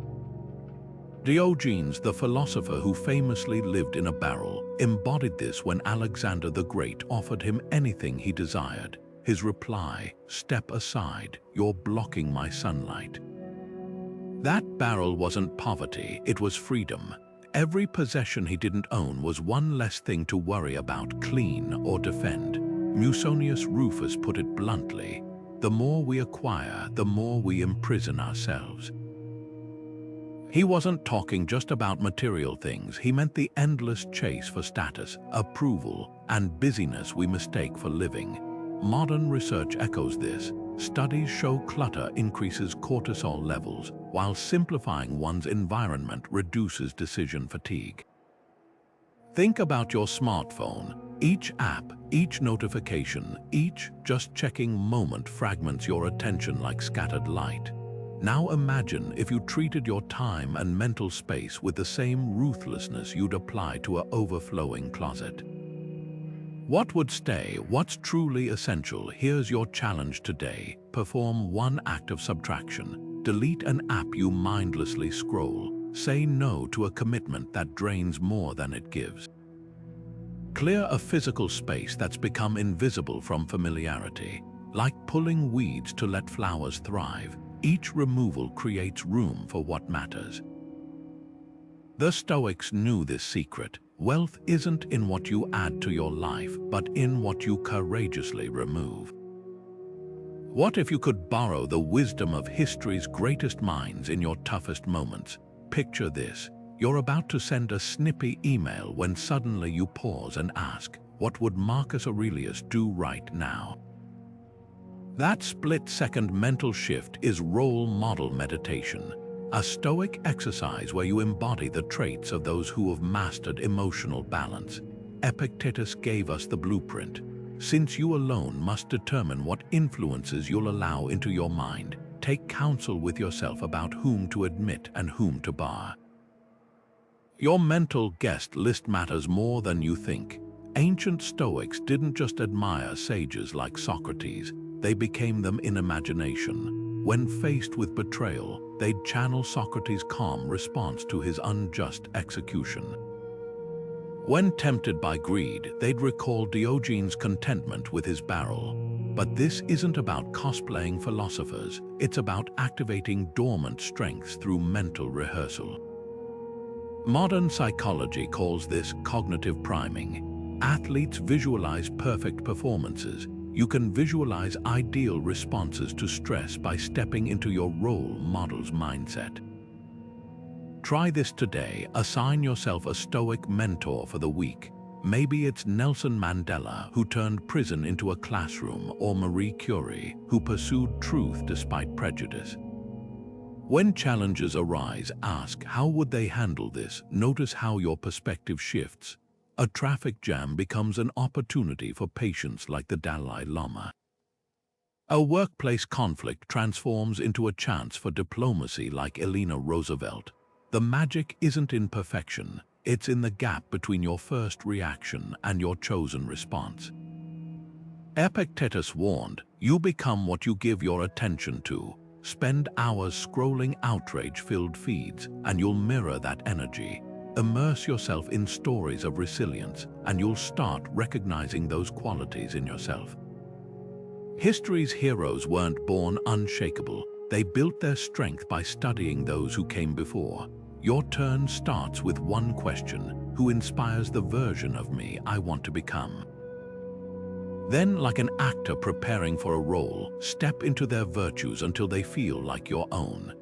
Diogenes, the philosopher who famously lived in a barrel, embodied this when Alexander the Great offered him anything he desired. His reply, "Step aside, you're blocking my sunlight." That barrel wasn't poverty, it was freedom. Every possession he didn't own was one less thing to worry about, clean or defend. Musonius Rufus put it bluntly, "The more we acquire, the more we imprison ourselves." He wasn't talking just about material things, he meant the endless chase for status, approval, and busyness we mistake for living. Modern research echoes this. Studies show clutter increases cortisol levels, while simplifying one's environment reduces decision fatigue. Think about your smartphone. Each app, each notification, each just checking moment fragments your attention like scattered light. Now imagine if you treated your time and mental space with the same ruthlessness you'd apply to an overflowing closet. What would stay? What's truly essential? Here's your challenge today. Perform one act of subtraction. Delete an app you mindlessly scroll. Say no to a commitment that drains more than it gives. Clear a physical space that's become invisible from familiarity. Like pulling weeds to let flowers thrive, each removal creates room for what matters. The Stoics knew this secret. Wealth isn't in what you add to your life, but in what you courageously remove. What if you could borrow the wisdom of history's greatest minds in your toughest moments? Picture this. You're about to send a snippy email when suddenly you pause and ask, what would Marcus Aurelius do right now? That split-second mental shift is role model meditation. A Stoic exercise where you embody the traits of those who have mastered emotional balance. Epictetus gave us the blueprint. Since you alone must determine what influences you'll allow into your mind, take counsel with yourself about whom to admit and whom to bar. Your mental guest list matters more than you think. Ancient Stoics didn't just admire sages like Socrates, they became them in imagination. When faced with betrayal, they'd channel Socrates' calm response to his unjust execution. When tempted by greed, they'd recall Diogenes' contentment with his barrel. But this isn't about cosplaying philosophers, it's about activating dormant strengths through mental rehearsal. Modern psychology calls this cognitive priming. Athletes visualize perfect performances. You can visualize ideal responses to stress by stepping into your role model's mindset. Try this today. Assign yourself a Stoic mentor for the week. Maybe it's Nelson Mandela, who turned prison into a classroom, or Marie Curie, who pursued truth despite prejudice. When challenges arise, ask, how would they handle this? Notice how your perspective shifts. a traffic jam becomes an opportunity for patience like the Dalai Lama. A workplace conflict transforms into a chance for diplomacy like Eleanor Roosevelt. The magic isn't in perfection, it's in the gap between your first reaction and your chosen response. Epictetus warned, "You become what you give your attention to. Spend hours scrolling outrage-filled feeds, and you'll mirror that energy. Immerse yourself in stories of resilience, and you'll start recognizing those qualities in yourself." History's heroes weren't born unshakable. They built their strength by studying those who came before. Your turn starts with one question: who inspires the version of me I want to become? Then, like an actor preparing for a role, step into their virtues until they feel like your own.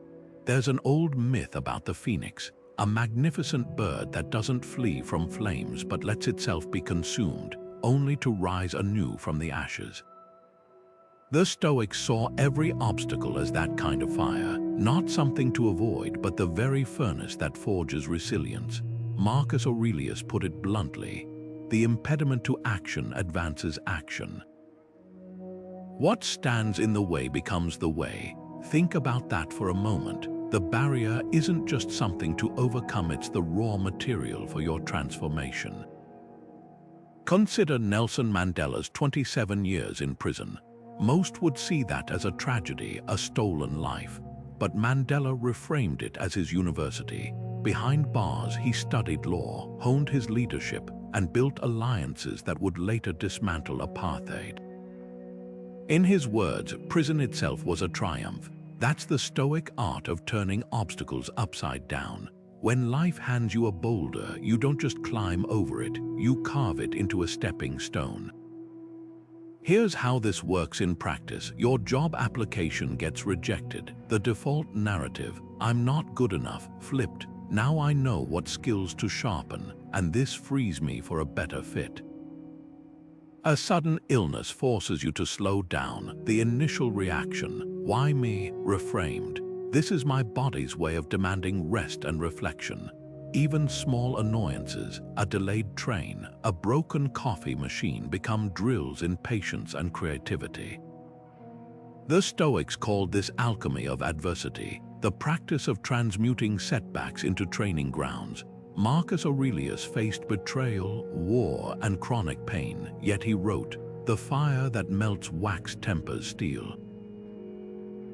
There's an old myth about the phoenix, a magnificent bird that doesn't flee from flames but lets itself be consumed, only to rise anew from the ashes. The Stoics saw every obstacle as that kind of fire, not something to avoid, but the very furnace that forges resilience. Marcus Aurelius put it bluntly: the impediment to action advances action. What stands in the way becomes the way. Think about that for a moment. The barrier isn't just something to overcome, it's the raw material for your transformation. Consider Nelson Mandela's 27 years in prison. Most would see that as a tragedy, a stolen life. But Mandela reframed it as his university. Behind bars, he studied law, honed his leadership, and built alliances that would later dismantle apartheid. In his words, prison itself was a triumph. That's the Stoic art of turning obstacles upside down. When life hands you a boulder, you don't just climb over it, you carve it into a stepping stone. Here's how this works in practice. Your job application gets rejected. The default narrative, "I'm not good enough," flipped. Now I know what skills to sharpen, and this frees me for a better fit. A sudden illness forces you to slow down. The initial reaction, "Why me?" reframed. This is my body's way of demanding rest and reflection. Even small annoyances, a delayed train, a broken coffee machine, become drills in patience and creativity. The Stoics called this alchemy of adversity, the practice of transmuting setbacks into training grounds. Marcus Aurelius faced betrayal, war, and chronic pain, yet he wrote, "The fire that melts wax tempers steel."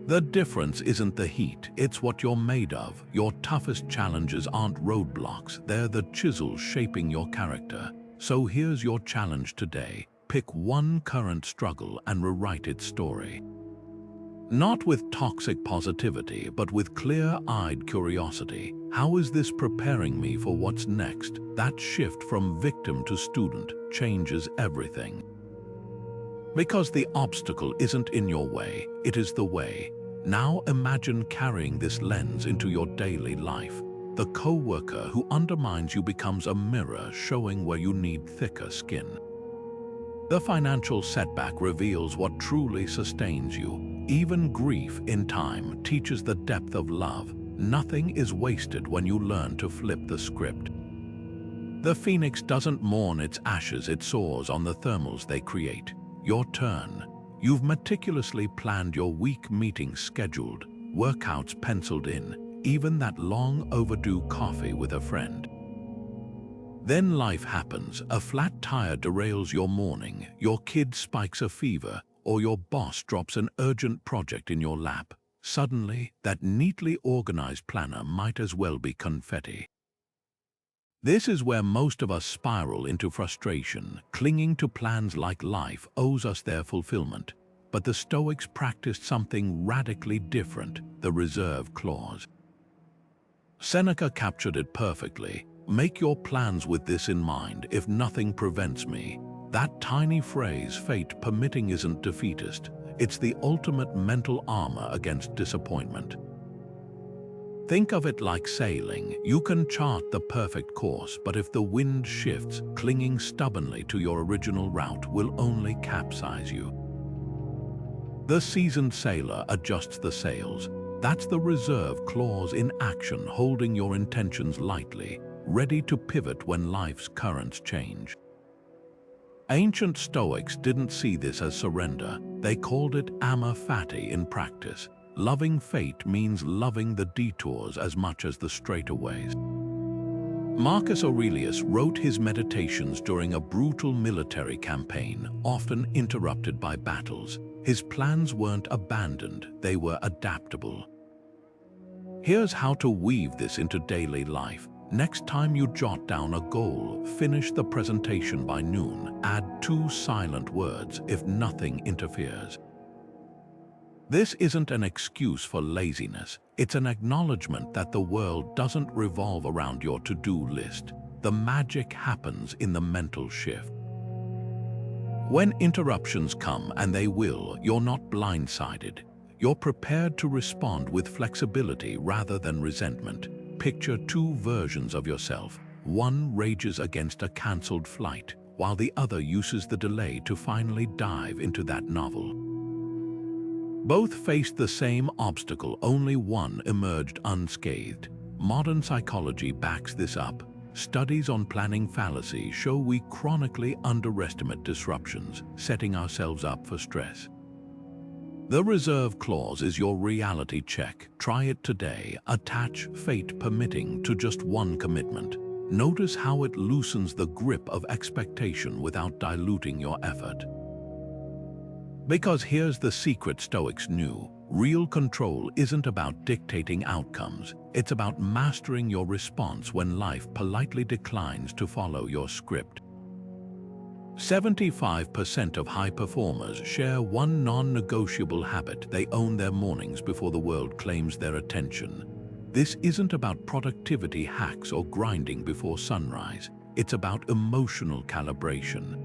The difference isn't the heat, it's what you're made of. Your toughest challenges aren't roadblocks, they're the chisels shaping your character. So here's your challenge today. Pick one current struggle and rewrite its story. Not with toxic positivity, but with clear-eyed curiosity. How is this preparing me for what's next? That shift from victim to student changes everything. Because the obstacle isn't in your way, it is the way. Now imagine carrying this lens into your daily life. The coworker who undermines you becomes a mirror showing where you need thicker skin. The financial setback reveals what truly sustains you. Even grief in time teaches the depth of love. Nothing is wasted when you learn to flip the script. The phoenix doesn't mourn its ashes, it soars on the thermals they create. Your turn. You've meticulously planned your week meetings scheduled, workouts penciled in, even that long overdue coffee with a friend. Then life happens. A flat tire derails your morning, your kid spikes a fever, or your boss drops an urgent project in your lap. Suddenly, that neatly organized planner might as well be confetti. This is where most of us spiral into frustration, clinging to plans like life owes us their fulfillment. But the Stoics practiced something radically different, the reserve clause. Seneca captured it perfectly. "Make your plans with this in mind, if nothing prevents me." That tiny phrase, fate permitting, isn't defeatist. It's the ultimate mental armor against disappointment. Think of it like sailing. You can chart the perfect course, but if the wind shifts, clinging stubbornly to your original route will only capsize you. The seasoned sailor adjusts the sails. That's the reserve clause in action, holding your intentions lightly. ready to pivot when life's currents change. Ancient Stoics didn't see this as surrender. They called it amor fati in practice. Loving fate means loving the detours as much as the straightaways. Marcus Aurelius wrote his meditations during a brutal military campaign, often interrupted by battles. His plans weren't abandoned, they were adaptable. Here's how to weave this into daily life. Next time you jot down a goal, finish the presentation by noon. Add 2 silent words if nothing interferes. This isn't an excuse for laziness. It's an acknowledgement that the world doesn't revolve around your to-do list. The magic happens in the mental shift. When interruptions come, and they will, you're not blindsided. You're prepared to respond with flexibility rather than resentment. Picture 2 versions of yourself. One rages against a cancelled flight, while the other uses the delay to finally dive into that novel. Both faced the same obstacle, only one emerged unscathed. Modern psychology backs this up. Studies on planning fallacy show we chronically underestimate disruptions, setting ourselves up for stress. The reserve clause is your reality check. Try it today. Attach fate permitting to just one commitment. Notice how it loosens the grip of expectation without diluting your effort. Because here's the secret Stoics knew. Real control isn't about dictating outcomes. It's about mastering your response when life politely declines to follow your script. 75% of high performers share one non-negotiable habit. They own their mornings before the world claims their attention. This isn't about productivity hacks or grinding before sunrise. It's about emotional calibration.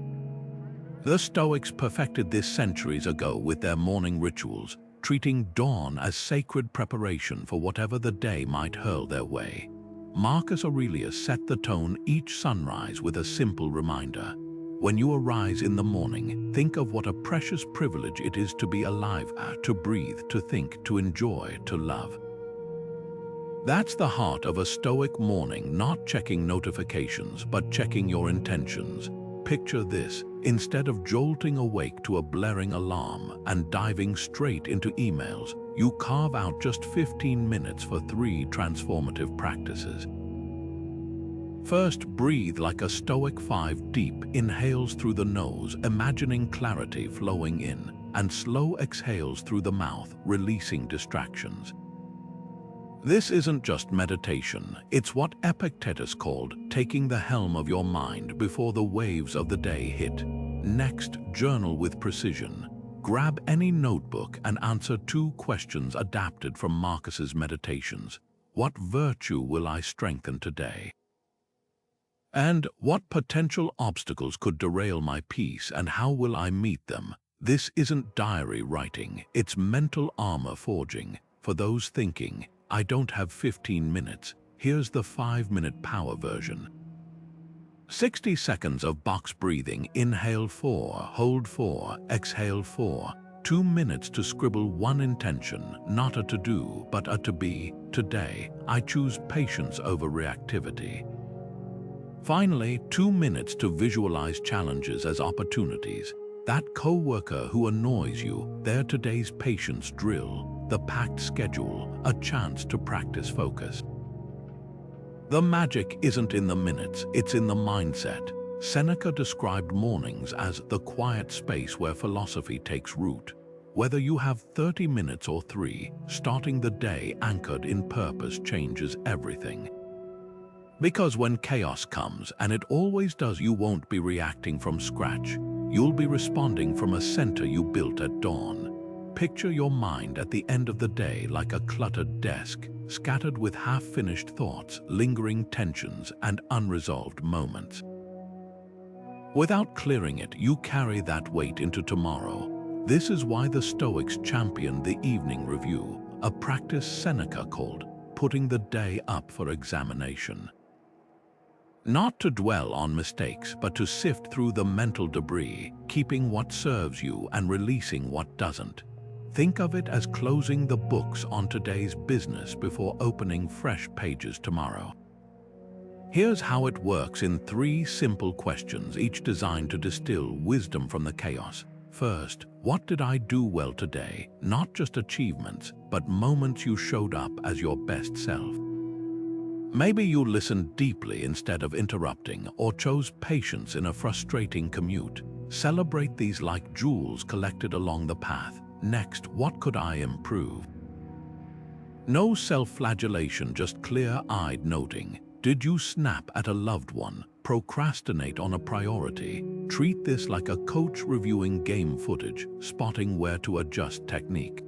The Stoics perfected this centuries ago with their morning rituals, treating dawn as sacred preparation for whatever the day might hurl their way. Marcus Aurelius set the tone each sunrise with a simple reminder. When you arise in the morning, think of what a precious privilege it is to be alive, to breathe, to think, to enjoy, to love. That's the heart of a Stoic morning, not checking notifications, but checking your intentions. Picture this. Instead of jolting awake to a blaring alarm and diving straight into emails, you carve out just 15 minutes for 3 transformative practices. First, breathe like a Stoic 5 deep inhales through the nose, imagining clarity flowing in, and slow exhales through the mouth, releasing distractions. This isn't just meditation, it's what Epictetus called taking the helm of your mind before the waves of the day hit. Next, journal with precision. Grab any notebook and answer 2 questions adapted from Marcus's meditations. What virtue will I strengthen today? And what potential obstacles could derail my peace, and how will I meet them? This isn't diary writing, it's mental armor forging. For those thinking, I don't have 15 minutes, here's the 5-minute power version. 60 seconds of box breathing. Inhale 4, hold 4, exhale 4. 2 minutes to scribble one intention, not a to-do, but a to-be. Today, I choose patience over reactivity. Finally, 2 minutes to visualize challenges as opportunities. That coworker who annoys you, their today's patience drill, the packed schedule, a chance to practice focus. The magic isn't in the minutes, it's in the mindset. Seneca described mornings as the quiet space where philosophy takes root. Whether you have 30 minutes or 3, starting the day anchored in purpose changes everything. Because when chaos comes, and it always does, you won't be reacting from scratch. You'll be responding from a center you built at dawn. Picture your mind at the end of the day like a cluttered desk, scattered with half-finished thoughts, lingering tensions, and unresolved moments. Without clearing it, you carry that weight into tomorrow. This is why the Stoics championed the evening review, a practice Seneca called putting the day up for examination. Not to dwell on mistakes, but to sift through the mental debris, keeping what serves you and releasing what doesn't. Think of it as closing the books on today's business before opening fresh pages tomorrow. Here's how it works in 3 simple questions, each designed to distill wisdom from the chaos. First, what did I do well today? Not just achievements, but moments you showed up as your best self. Maybe you listened deeply instead of interrupting, or chose patience in a frustrating commute. Celebrate these like jewels collected along the path. Next, what could I improve? No self-flagellation, just clear-eyed noting. Did you snap at a loved one? Procrastinate on a priority? Treat this like a coach reviewing game footage, spotting where to adjust technique.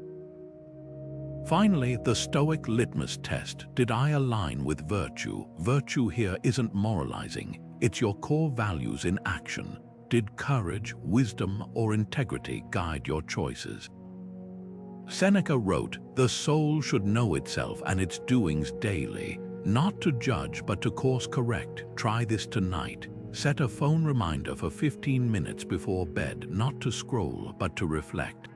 Finally, the Stoic litmus test. Did I align with virtue? Virtue here isn't moralizing, it's your core values in action. Did courage, wisdom, or integrity guide your choices? Seneca wrote, "The soul should know itself and its doings daily, not to judge but to course correct." Try this tonight. Set a phone reminder for 15 minutes before bed, not to scroll but to reflect.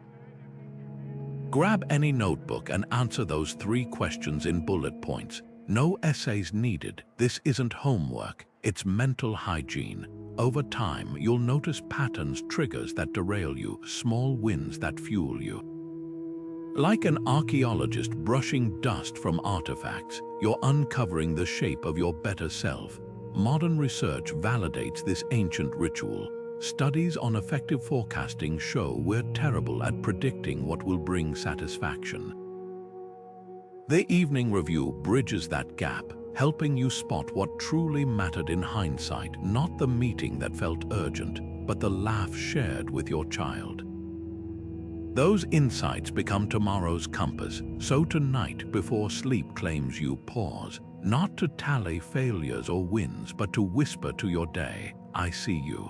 Grab any notebook and answer those 3 questions in bullet points. No essays needed. This isn't homework, it's mental hygiene. Over time, you'll notice patterns, triggers that derail you, small wins that fuel you. Like an archaeologist brushing dust from artifacts, you're uncovering the shape of your better self. Modern research validates this ancient ritual. Studies on effective forecasting show we're terrible at predicting what will bring satisfaction. The evening review bridges that gap, helping you spot what truly mattered in hindsight, not the meeting that felt urgent, but the laugh shared with your child. Those insights become tomorrow's compass, so tonight before sleep claims you, pause, not to tally failures or wins, but to whisper to your day, "I see you.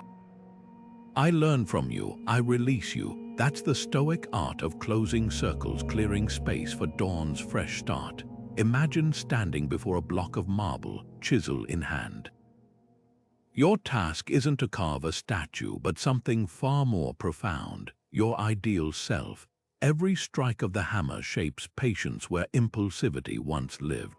I learn from you, I release you." That's the Stoic art of closing circles, clearing space for dawn's fresh start. Imagine standing before a block of marble, chisel in hand. Your task isn't to carve a statue, but something far more profound. Your ideal self. Every strike of the hammer shapes patience where impulsivity once lived.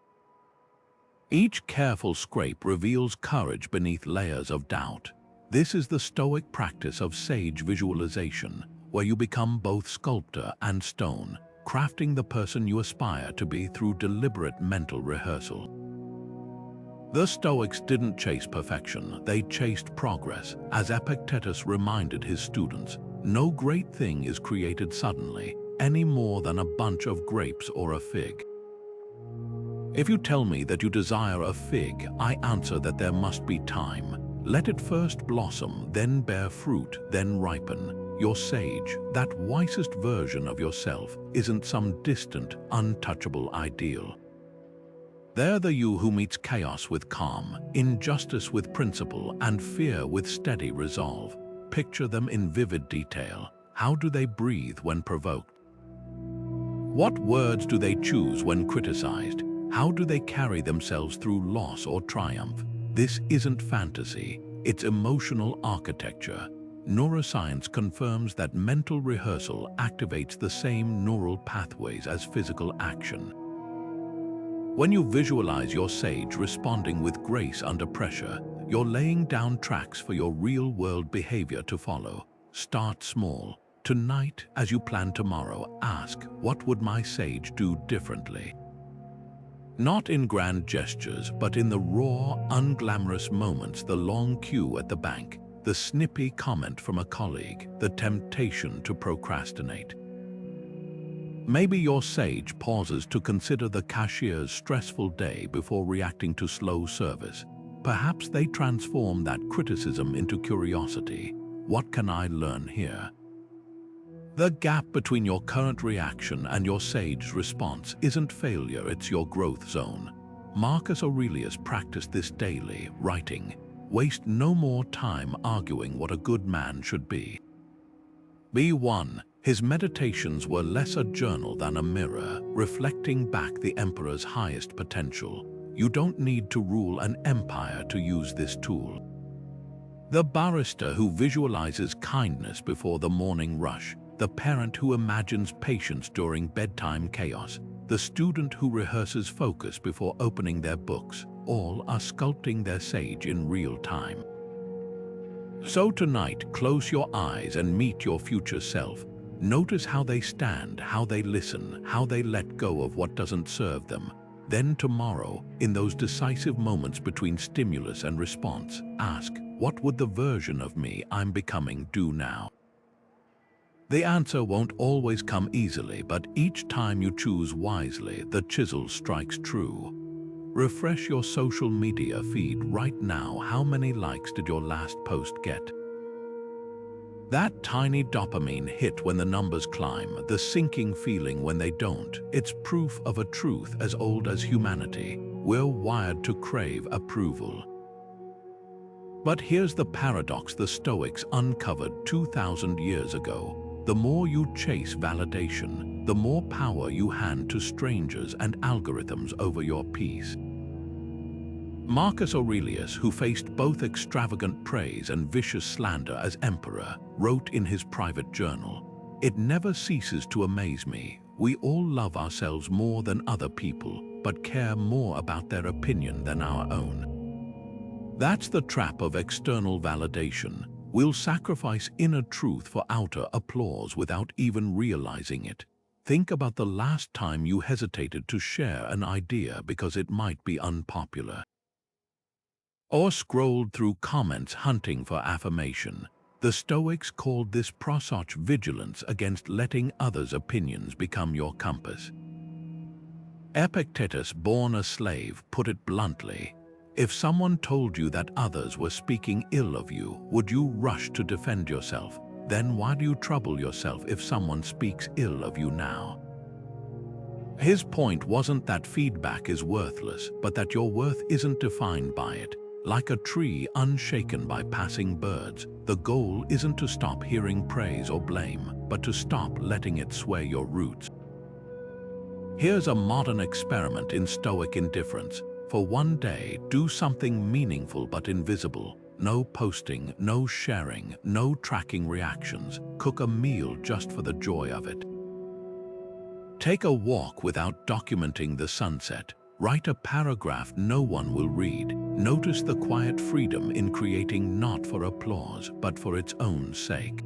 Each careful scrape reveals courage beneath layers of doubt. This is the Stoic practice of sage visualization, where you become both sculptor and stone, crafting the person you aspire to be through deliberate mental rehearsal. The Stoics didn't chase perfection, they chased progress. As Epictetus reminded his students, no great thing is created suddenly, any more than a bunch of grapes or a fig. If you tell me that you desire a fig, I answer that there must be time. Let it first blossom, then bear fruit, then ripen. Your sage, that wisest version of yourself, isn't some distant, untouchable ideal. They're the you who meets chaos with calm, injustice with principle, and fear with steady resolve. Picture them in vivid detail. How do they breathe when provoked? What words do they choose when criticized? How do they carry themselves through loss or triumph? This isn't fantasy, it's emotional architecture. Neuroscience confirms that mental rehearsal activates the same neural pathways as physical action. When you visualize your sage responding with grace under pressure, you're laying down tracks for your real-world behavior to follow. Start small. Tonight, as you plan tomorrow, ask, what would my sage do differently? Not in grand gestures, but in the raw, unglamorous moments, the long queue at the bank, the snippy comment from a colleague, the temptation to procrastinate. Maybe your sage pauses to consider the cashier's stressful day before reacting to slow service. Perhaps they transform that criticism into curiosity. What can I learn here? The gap between your current reaction and your sage's response isn't failure, it's your growth zone. Marcus Aurelius practiced this daily, writing, "Waste no more time arguing what a good man should be." Be one. His meditations were less a journal than a mirror, reflecting back the emperor's highest potential. You don't need to rule an empire to use this tool. The barrister who visualizes kindness before the morning rush, the parent who imagines patience during bedtime chaos, the student who rehearses focus before opening their books. all are sculpting their sage in real time. So tonight, close your eyes and meet your future self. Notice how they stand, how they listen, how they let go of what doesn't serve them. Then tomorrow, in those decisive moments between stimulus and response, ask, what would the version of me I'm becoming do now? The answer won't always come easily, but each time you choose wisely, the chisel strikes true. Refresh your social media feed right now. How many likes did your last post get? That tiny dopamine hit when the numbers climb, the sinking feeling when they don't, it's proof of a truth as old as humanity. We're wired to crave approval. But here's the paradox the Stoics uncovered 2,000 years ago. The more you chase validation, the more power you hand to strangers and algorithms over your peace. Marcus Aurelius, who faced both extravagant praise and vicious slander as emperor, wrote in his private journal, "It never ceases to amaze me. We all love ourselves more than other people, but care more about their opinion than our own." That's the trap of external validation. We'll sacrifice inner truth for outer applause without even realizing it. Think about the last time you hesitated to share an idea because it might be unpopular. Or scrolled through comments hunting for affirmation. The Stoics called this prosoch vigilance against letting others' opinions become your compass. Epictetus, born a slave, put it bluntly, if someone told you that others were speaking ill of you, would you rush to defend yourself? Then why do you trouble yourself if someone speaks ill of you now? His point wasn't that feedback is worthless, but that your worth isn't defined by it. Like a tree unshaken by passing birds, the goal isn't to stop hearing praise or blame, but to stop letting it sway your roots. Here's a modern experiment in Stoic indifference. For one day, do something meaningful but invisible. No posting, no sharing, no tracking reactions. Cook a meal just for the joy of it. Take a walk without documenting the sunset. Write a paragraph no one will read. Notice the quiet freedom in creating not for applause, but for its own sake.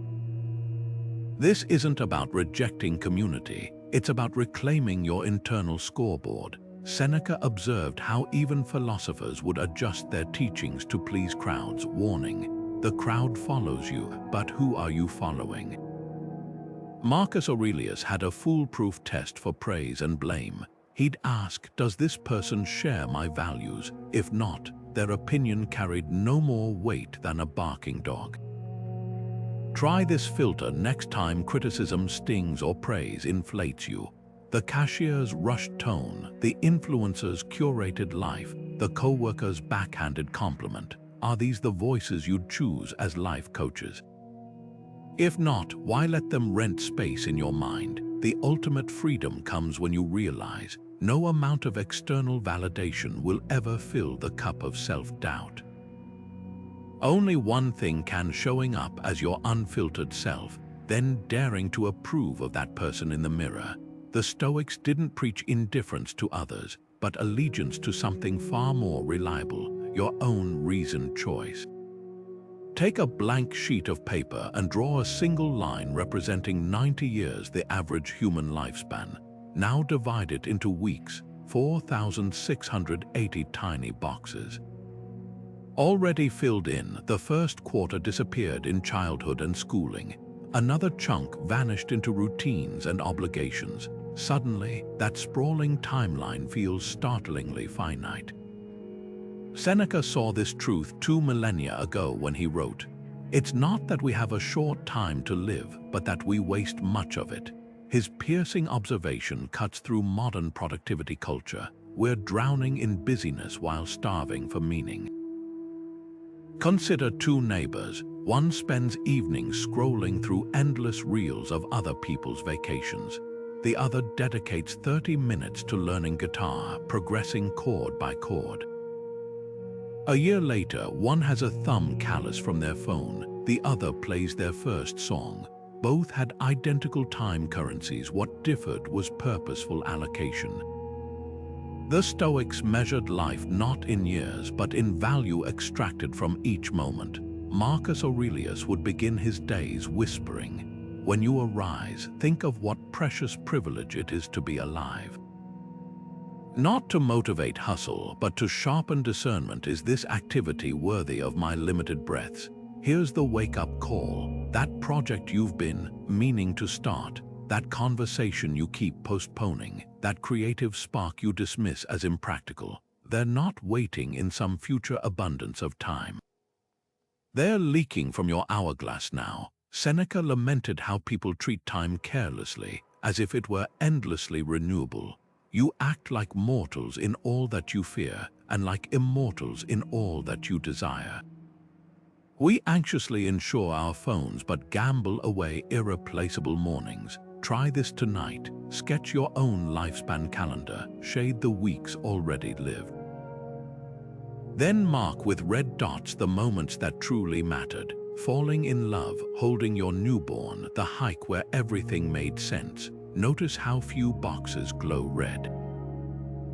This isn't about rejecting community. It's about reclaiming your internal scoreboard. Seneca observed how even philosophers would adjust their teachings to please crowds, warning, "The crowd follows you, but who are you following?" Marcus Aurelius had a foolproof test for praise and blame. He'd ask, does this person share my values? If not, their opinion carried no more weight than a barking dog. Try this filter next time criticism stings or praise inflates you. The cashier's rushed tone, the influencer's curated life, the co-worker's backhanded compliment. Are these the voices you'd choose as life coaches? If not, why let them rent space in your mind? The ultimate freedom comes when you realize no amount of external validation will ever fill the cup of self-doubt. Only one thing can: showing up as your unfiltered self, then daring to approve of that person in the mirror. The Stoics didn't preach indifference to others, but allegiance to something far more reliable, your own reasoned choice. Take a blank sheet of paper and draw a single line representing 90 years, the average human lifespan. Now divide it into weeks, 4,680 tiny boxes. Already filled in, the first quarter disappeared in childhood and schooling. Another chunk vanished into routines and obligations. Suddenly, that sprawling timeline feels startlingly finite. Seneca saw this truth 2 millennia ago when he wrote, "It's not that we have a short time to live, but that we waste much of it." His piercing observation cuts through modern productivity culture. We're drowning in busyness while starving for meaning. Consider two neighbors. One spends evenings scrolling through endless reels of other people's vacations. The other dedicates 30 minutes to learning guitar, progressing chord by chord. A year later, one has a thumb callus from their phone, the other plays their first song. Both had identical time currencies. What differed was purposeful allocation. The Stoics measured life not in years but in value extracted from each moment. Marcus Aurelius would begin his days whispering, "When you arise, think of what precious privilege it is to be alive." Not to motivate hustle, but to sharpen discernment. Is this activity worthy of my limited breaths? Here's the wake-up call. That project you've been meaning to start, that conversation you keep postponing, that creative spark you dismiss as impractical, they're not waiting in some future abundance of time. They're leaking from your hourglass now. Seneca lamented how people treat time carelessly, as if it were endlessly renewable. You act like mortals in all that you fear, and like immortals in all that you desire. We anxiously insure our phones but gamble away irreplaceable mornings. Try this tonight. Sketch your own lifespan calendar. Shade the weeks already lived. Then mark with red dots the moments that truly mattered. Falling in love, holding your newborn, the hike where everything made sense. Notice how few boxes glow red.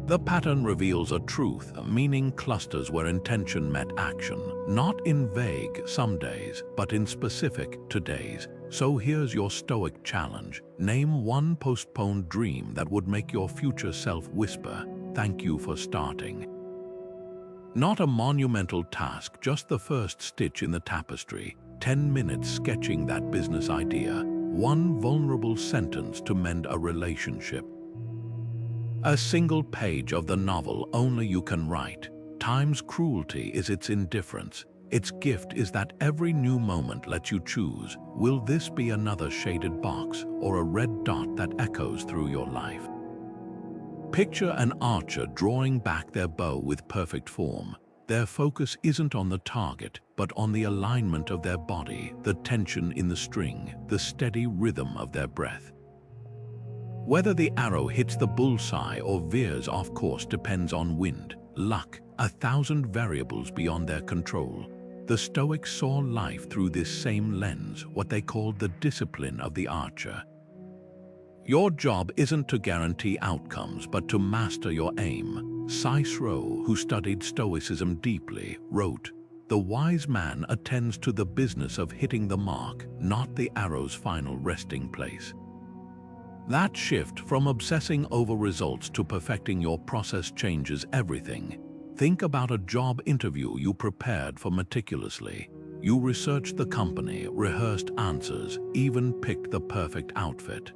The pattern reveals a truth, meaning clusters where intention met action, not in vague some days, but in specific todays. So here's your Stoic challenge. Name one postponed dream that would make your future self whisper, "Thank you for starting." Not a monumental task, just the first stitch in the tapestry. 10 minutes sketching that business idea. One vulnerable sentence to mend a relationship. A single page of the novel only you can write. Time's cruelty is its indifference. Its gift is that every new moment lets you choose. Will this be another shaded box or a red dot that echoes through your life? Picture an archer drawing back their bow with perfect form. Their focus isn't on the target, but on the alignment of their body, the tension in the string, the steady rhythm of their breath. Whether the arrow hits the bullseye or veers off course depends on wind, luck, 1,000 variables beyond their control. The Stoics saw life through this same lens, what they called the discipline of the archer. Your job isn't to guarantee outcomes, but to master your aim. Cicero, who studied Stoicism deeply, wrote, "The wise man attends to the business of hitting the mark, not the arrow's final resting place." That shift from obsessing over results to perfecting your process changes everything. Think about a job interview you prepared for meticulously. You researched the company, rehearsed answers, even picked the perfect outfit.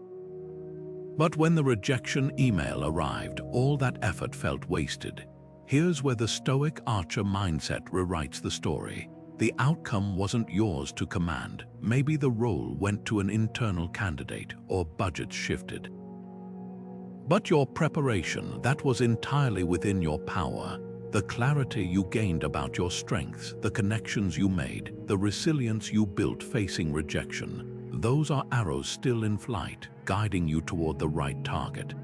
But when the rejection email arrived, all that effort felt wasted. Here's where the Stoic archer mindset rewrites the story. The outcome wasn't yours to command. Maybe the role went to an internal candidate or budgets shifted. But your preparation, that was entirely within your power. The clarity you gained about your strengths, the connections you made, the resilience you built facing rejection, those are arrows still in flight, guiding you toward the right target.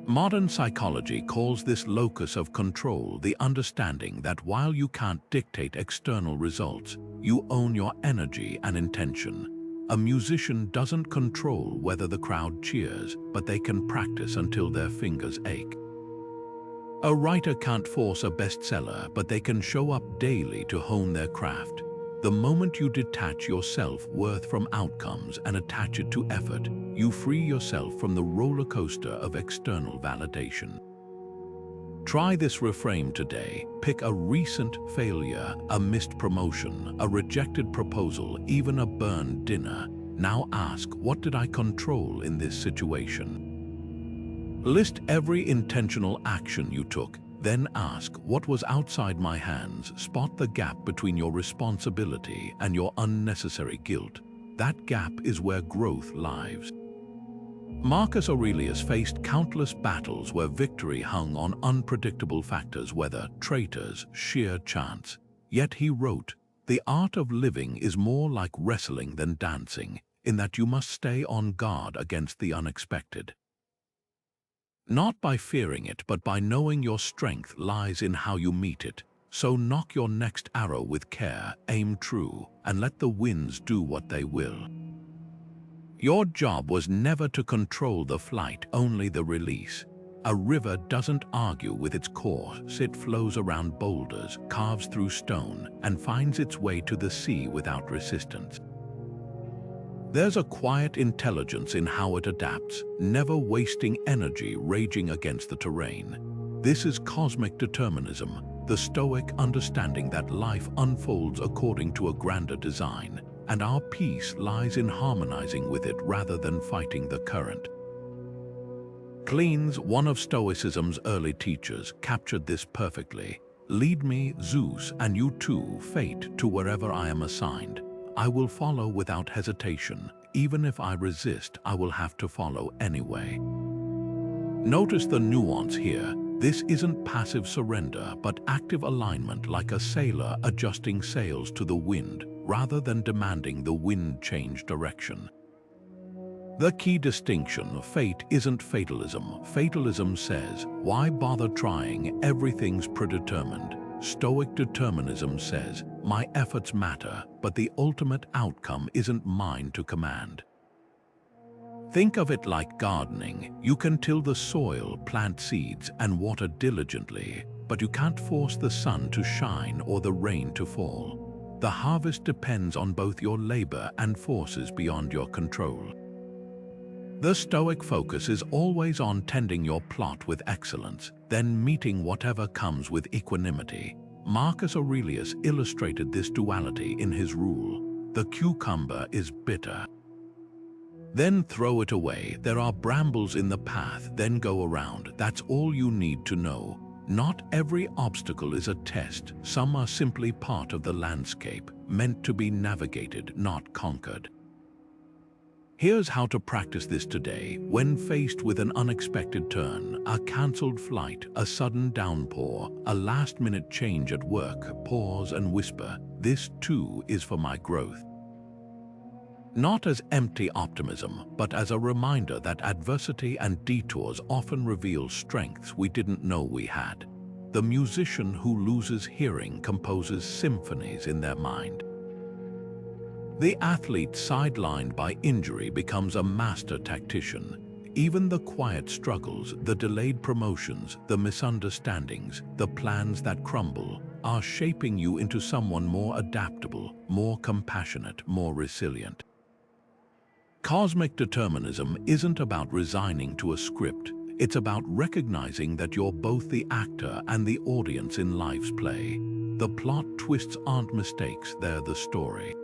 Modern psychology calls this locus of control, the understanding that while you can't dictate external results, you own your energy and intention. A musician doesn't control whether the crowd cheers, but they can practice until their fingers ache. A writer can't force a bestseller, but they can show up daily to hone their craft. The moment you detach your self-worth from outcomes and attach it to effort, you free yourself from the roller coaster of external validation. Try this reframe today. Pick a recent failure, a missed promotion, a rejected proposal, even a burned dinner. Now ask, what did I control in this situation? List every intentional action you took. Then ask, what was outside my hands? Spot the gap between your responsibility and your unnecessary guilt. That gap is where growth lies. Marcus Aurelius faced countless battles where victory hung on unpredictable factors, whether traitors, sheer chance. Yet he wrote, "The art of living is more like wrestling than dancing, in that you must stay on guard against the unexpected." Not by fearing it, but by knowing your strength lies in how you meet it. So knock your next arrow with care, aim true, and let the winds do what they will. Your job was never to control the flight, only the release. A river doesn't argue with its course, it flows around boulders, carves through stone, and finds its way to the sea without resistance. There's a quiet intelligence in how it adapts, never wasting energy raging against the terrain. This is cosmic determinism, the Stoic understanding that life unfolds according to a grander design, and our peace lies in harmonizing with it rather than fighting the current. Cleans, one of Stoicism's early teachers, captured this perfectly. "Lead me, Zeus, and you too, fate, to wherever I am assigned. I will follow without hesitation. Even if I resist, I will have to follow anyway." Notice the nuance here. This isn't passive surrender, but active alignment, like a sailor adjusting sails to the wind, rather than demanding the wind change direction. The key distinction: fate isn't fatalism. Fatalism says, why bother trying, everything's predetermined. Stoic determinism says, my efforts matter, but the ultimate outcome isn't mine to command. Think of it like gardening. You can till the soil, plant seeds, and water diligently, but you can't force the sun to shine or the rain to fall. The harvest depends on both your labor and forces beyond your control. The Stoic focus is always on tending your plot with excellence, then meeting whatever comes with equanimity. Marcus Aurelius illustrated this duality in his rule: the cucumber is bitter. Then throw it away. There are brambles in the path, then go around. That's all you need to know. Not every obstacle is a test. Some are simply part of the landscape, meant to be navigated, not conquered. Here's how to practice this today. When faced with an unexpected turn, a cancelled flight, a sudden downpour, a last-minute change at work, pause and whisper, "This too is for my growth." Not as empty optimism, but as a reminder that adversity and detours often reveal strengths we didn't know we had. The musician who loses hearing composes symphonies in their mind. The athlete sidelined by injury becomes a master tactician. Even the quiet struggles, the delayed promotions, the misunderstandings, the plans that crumble, are shaping you into someone more adaptable, more compassionate, more resilient. Cosmic determinism isn't about resigning to a script. It's about recognizing that you're both the actor and the audience in life's play. The plot twists aren't mistakes, they're the story.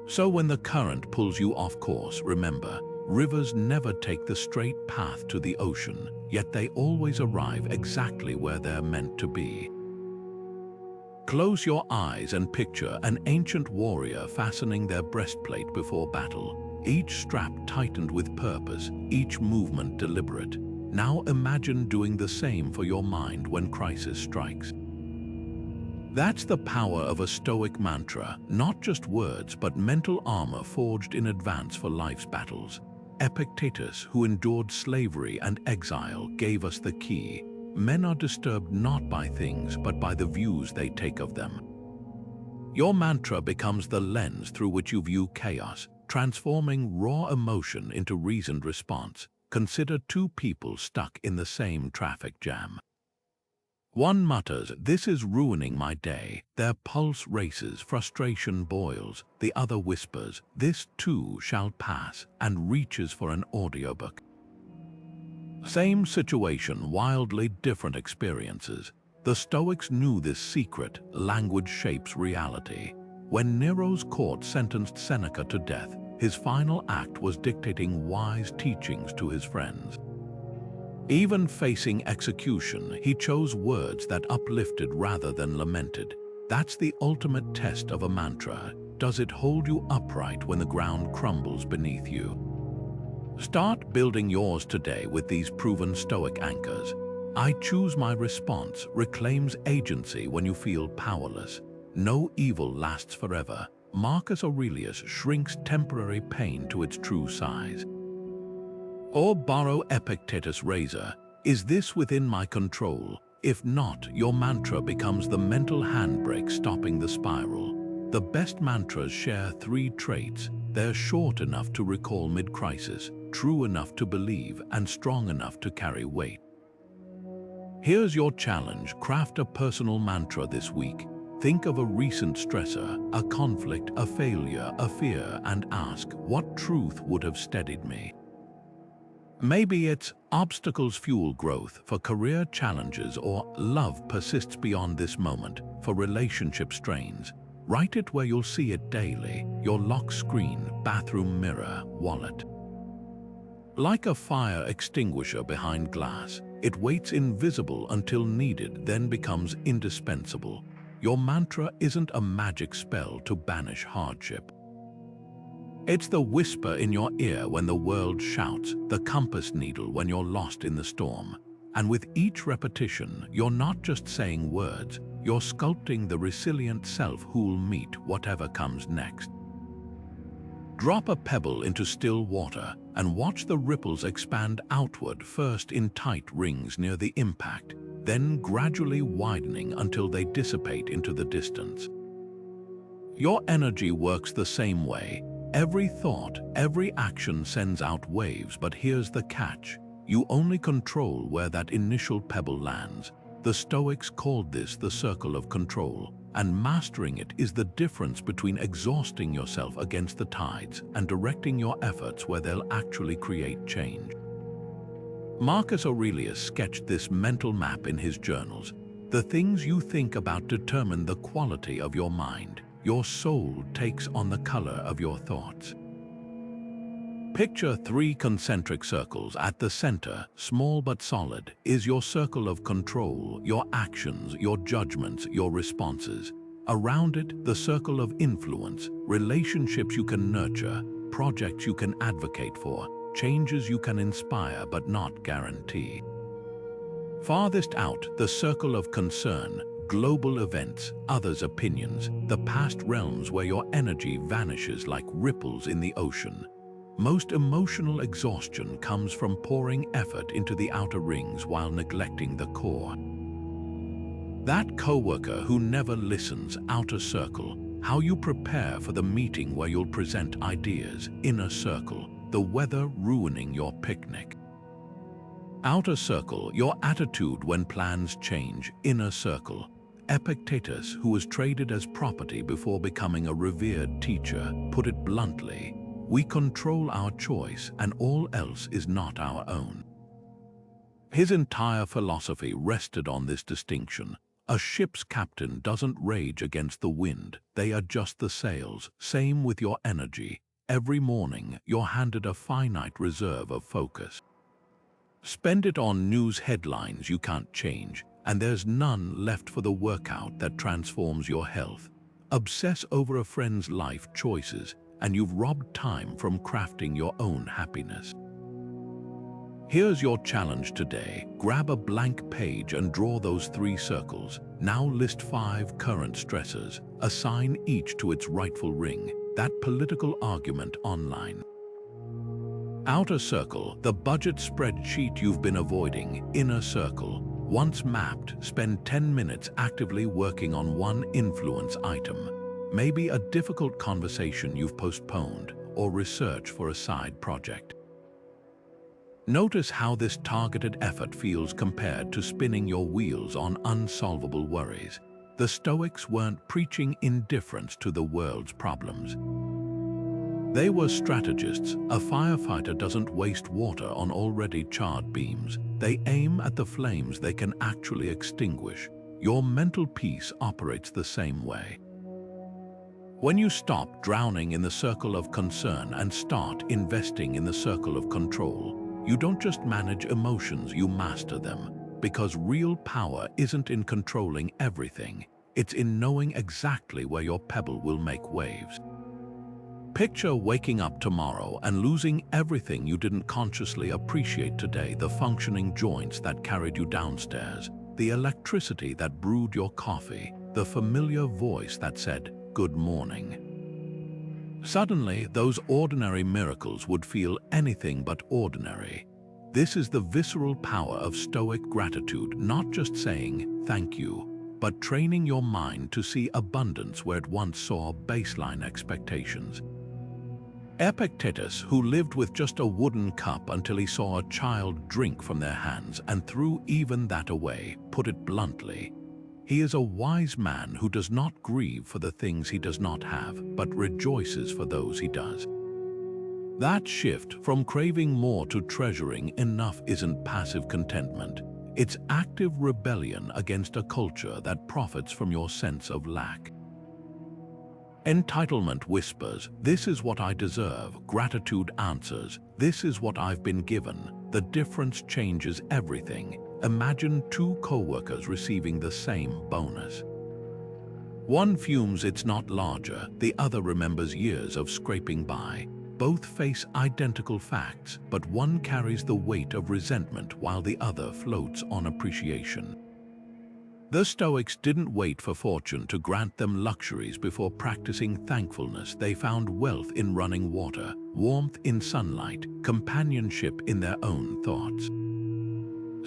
So when the current pulls you off course, remember, rivers never take the straight path to the ocean, yet they always arrive exactly where they're meant to be. Close your eyes and picture an ancient warrior fastening their breastplate before battle, each strap tightened with purpose, each movement deliberate. Now imagine doing the same for your mind when crisis strikes. That's the power of a Stoic mantra, not just words but mental armor forged in advance for life's battles. Epictetus, who endured slavery and exile, gave us the key. Men are disturbed not by things but by the views they take of them. Your mantra becomes the lens through which you view chaos, transforming raw emotion into reasoned response. Consider two people stuck in the same traffic jam. One mutters, "This is ruining my day." Their pulse races, frustration boils. The other whispers, "This too shall pass," and reaches for an audiobook. Same situation, wildly different experiences. The Stoics knew this secret: language shapes reality. When Nero's court sentenced Seneca to death, his final act was dictating wise teachings to his friends. Even facing execution, he chose words that uplifted rather than lamented. That's the ultimate test of a mantra. Does it hold you upright when the ground crumbles beneath you? Start building yours today with these proven Stoic anchors. "I choose my response" reclaims agency when you feel powerless. No evil lasts forever. Marcus Aurelius shrinks temporary pain to its true size. Or borrow Epictetus' razor. "Is this within my control?" If not, your mantra becomes the mental handbrake stopping the spiral. The best mantras share three traits: They're short enough to recall mid-crisis, true enough to believe, and strong enough to carry weight. Here's your challenge: craft a personal mantra this week. Think of a recent stressor, a conflict, a failure, a fear, and ask, what truth would have steadied me? Maybe it's obstacles fuel growth for career challenges, or love persists beyond this moment for relationship strains. Write it where you'll see it daily: your lock screen, bathroom mirror, wallet. Like a fire extinguisher behind glass, it waits invisible until needed, then becomes indispensable. Your mantra isn't a magic spell to banish hardship. It's the whisper in your ear when the world shouts, the compass needle when you're lost in the storm. And with each repetition, you're not just saying words, you're sculpting the resilient self who'll meet whatever comes next. Drop a pebble into still water and watch the ripples expand outward, first in tight rings near the impact, then gradually widening until they dissipate into the distance. Your energy works the same way. Every thought, every action sends out waves, but here's the catch: you only control where that initial pebble lands. The Stoics called this the circle of control, and mastering it is the difference between exhausting yourself against the tides and directing your efforts where they'll actually create change. Marcus Aurelius sketched this mental map in his journals. The things you think about determine the quality of your mind. Your soul takes on the color of your thoughts. Picture 3 concentric circles. At the center, small but solid, is your circle of control, your actions, your judgments, your responses. Around it, the circle of influence, relationships you can nurture, projects you can advocate for, changes you can inspire but not guarantee. Farthest out, the circle of concern, global events, others' opinions, the past realms where your energy vanishes like ripples in the ocean. Most emotional exhaustion comes from pouring effort into the outer rings while neglecting the core. That coworker who never listens, outer circle. How you prepare for the meeting where you'll present ideas, inner circle. The weather ruining your picnic. Outer circle, your attitude when plans change. Inner circle, Epictetus, who was traded as property before becoming a revered teacher, put it bluntly: we control our choice and all else is not our own. His entire philosophy rested on this distinction. A ship's captain doesn't rage against the wind, they adjust the sails. Same with your energy. Every morning, you're handed a finite reserve of focus. Spend it on news headlines you can't change, and there's none left for the workout that transforms your health. Obsess over a friend's life choices, and you've robbed time from crafting your own happiness. Here's your challenge today. Grab a blank page and draw those 3 circles. Now list 5 current stressors. Assign each to its rightful ring. That political argument online. Outer circle, the budget spreadsheet you've been avoiding. Inner circle, once mapped, spend 10 minutes actively working on one influence item. Maybe a difficult conversation you've postponed, or research for a side project. Notice how this targeted effort feels compared to spinning your wheels on unsolvable worries. The Stoics weren't preaching indifference to the world's problems. They were strategists. A firefighter doesn't waste water on already charred beams. They aim at the flames they can actually extinguish. Your mental peace operates the same way. When you stop drowning in the circle of concern and start investing in the circle of control, you don't just manage emotions, you master them. Because real power isn't in controlling everything, it's in knowing exactly where your pebble will make waves. Picture waking up tomorrow and losing everything you didn't consciously appreciate today: the functioning joints that carried you downstairs, the electricity that brewed your coffee, the familiar voice that said, "Good morning." Suddenly, those ordinary miracles would feel anything but ordinary. This is the visceral power of Stoic gratitude, not just saying thank you, but training your mind to see abundance where it once saw baseline expectations. Epictetus, who lived with just a wooden cup until he saw a child drink from their hands and threw even that away, put it bluntly. He is a wise man who does not grieve for the things he does not have, but rejoices for those he does. That shift from craving more to treasuring enough isn't passive contentment. It's active rebellion against a culture that profits from your sense of lack. Entitlement whispers, "This is what I deserve." Gratitude answers, "This is what I've been given." The difference changes everything. Imagine two co-workers receiving the same bonus. One fumes it's not larger, the other remembers years of scraping by. Both face identical facts, but one carries the weight of resentment while the other floats on appreciation. The Stoics didn't wait for fortune to grant them luxuries before practicing thankfulness. They found wealth in running water, warmth in sunlight, companionship in their own thoughts.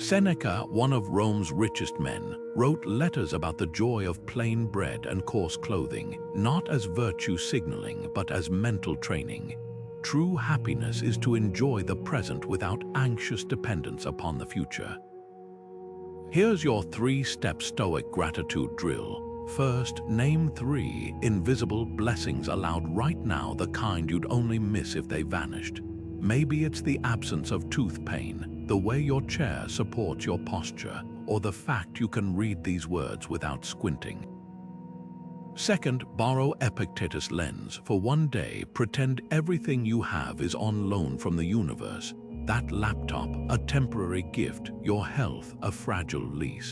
Seneca, one of Rome's richest men, wrote letters about the joy of plain bread and coarse clothing, not as virtue signaling, but as mental training. True happiness is to enjoy the present without anxious dependence upon the future. Here's your 3-step Stoic gratitude drill. First, name 3 invisible blessings allowed right now, the kind you'd only miss if they vanished. Maybe it's the absence of tooth pain, the way your chair supports your posture, or the fact you can read these words without squinting. Second, borrow Epictetus' lens. For one day, pretend everything you have is on loan from the universe. That laptop, a temporary gift, your health, a fragile lease.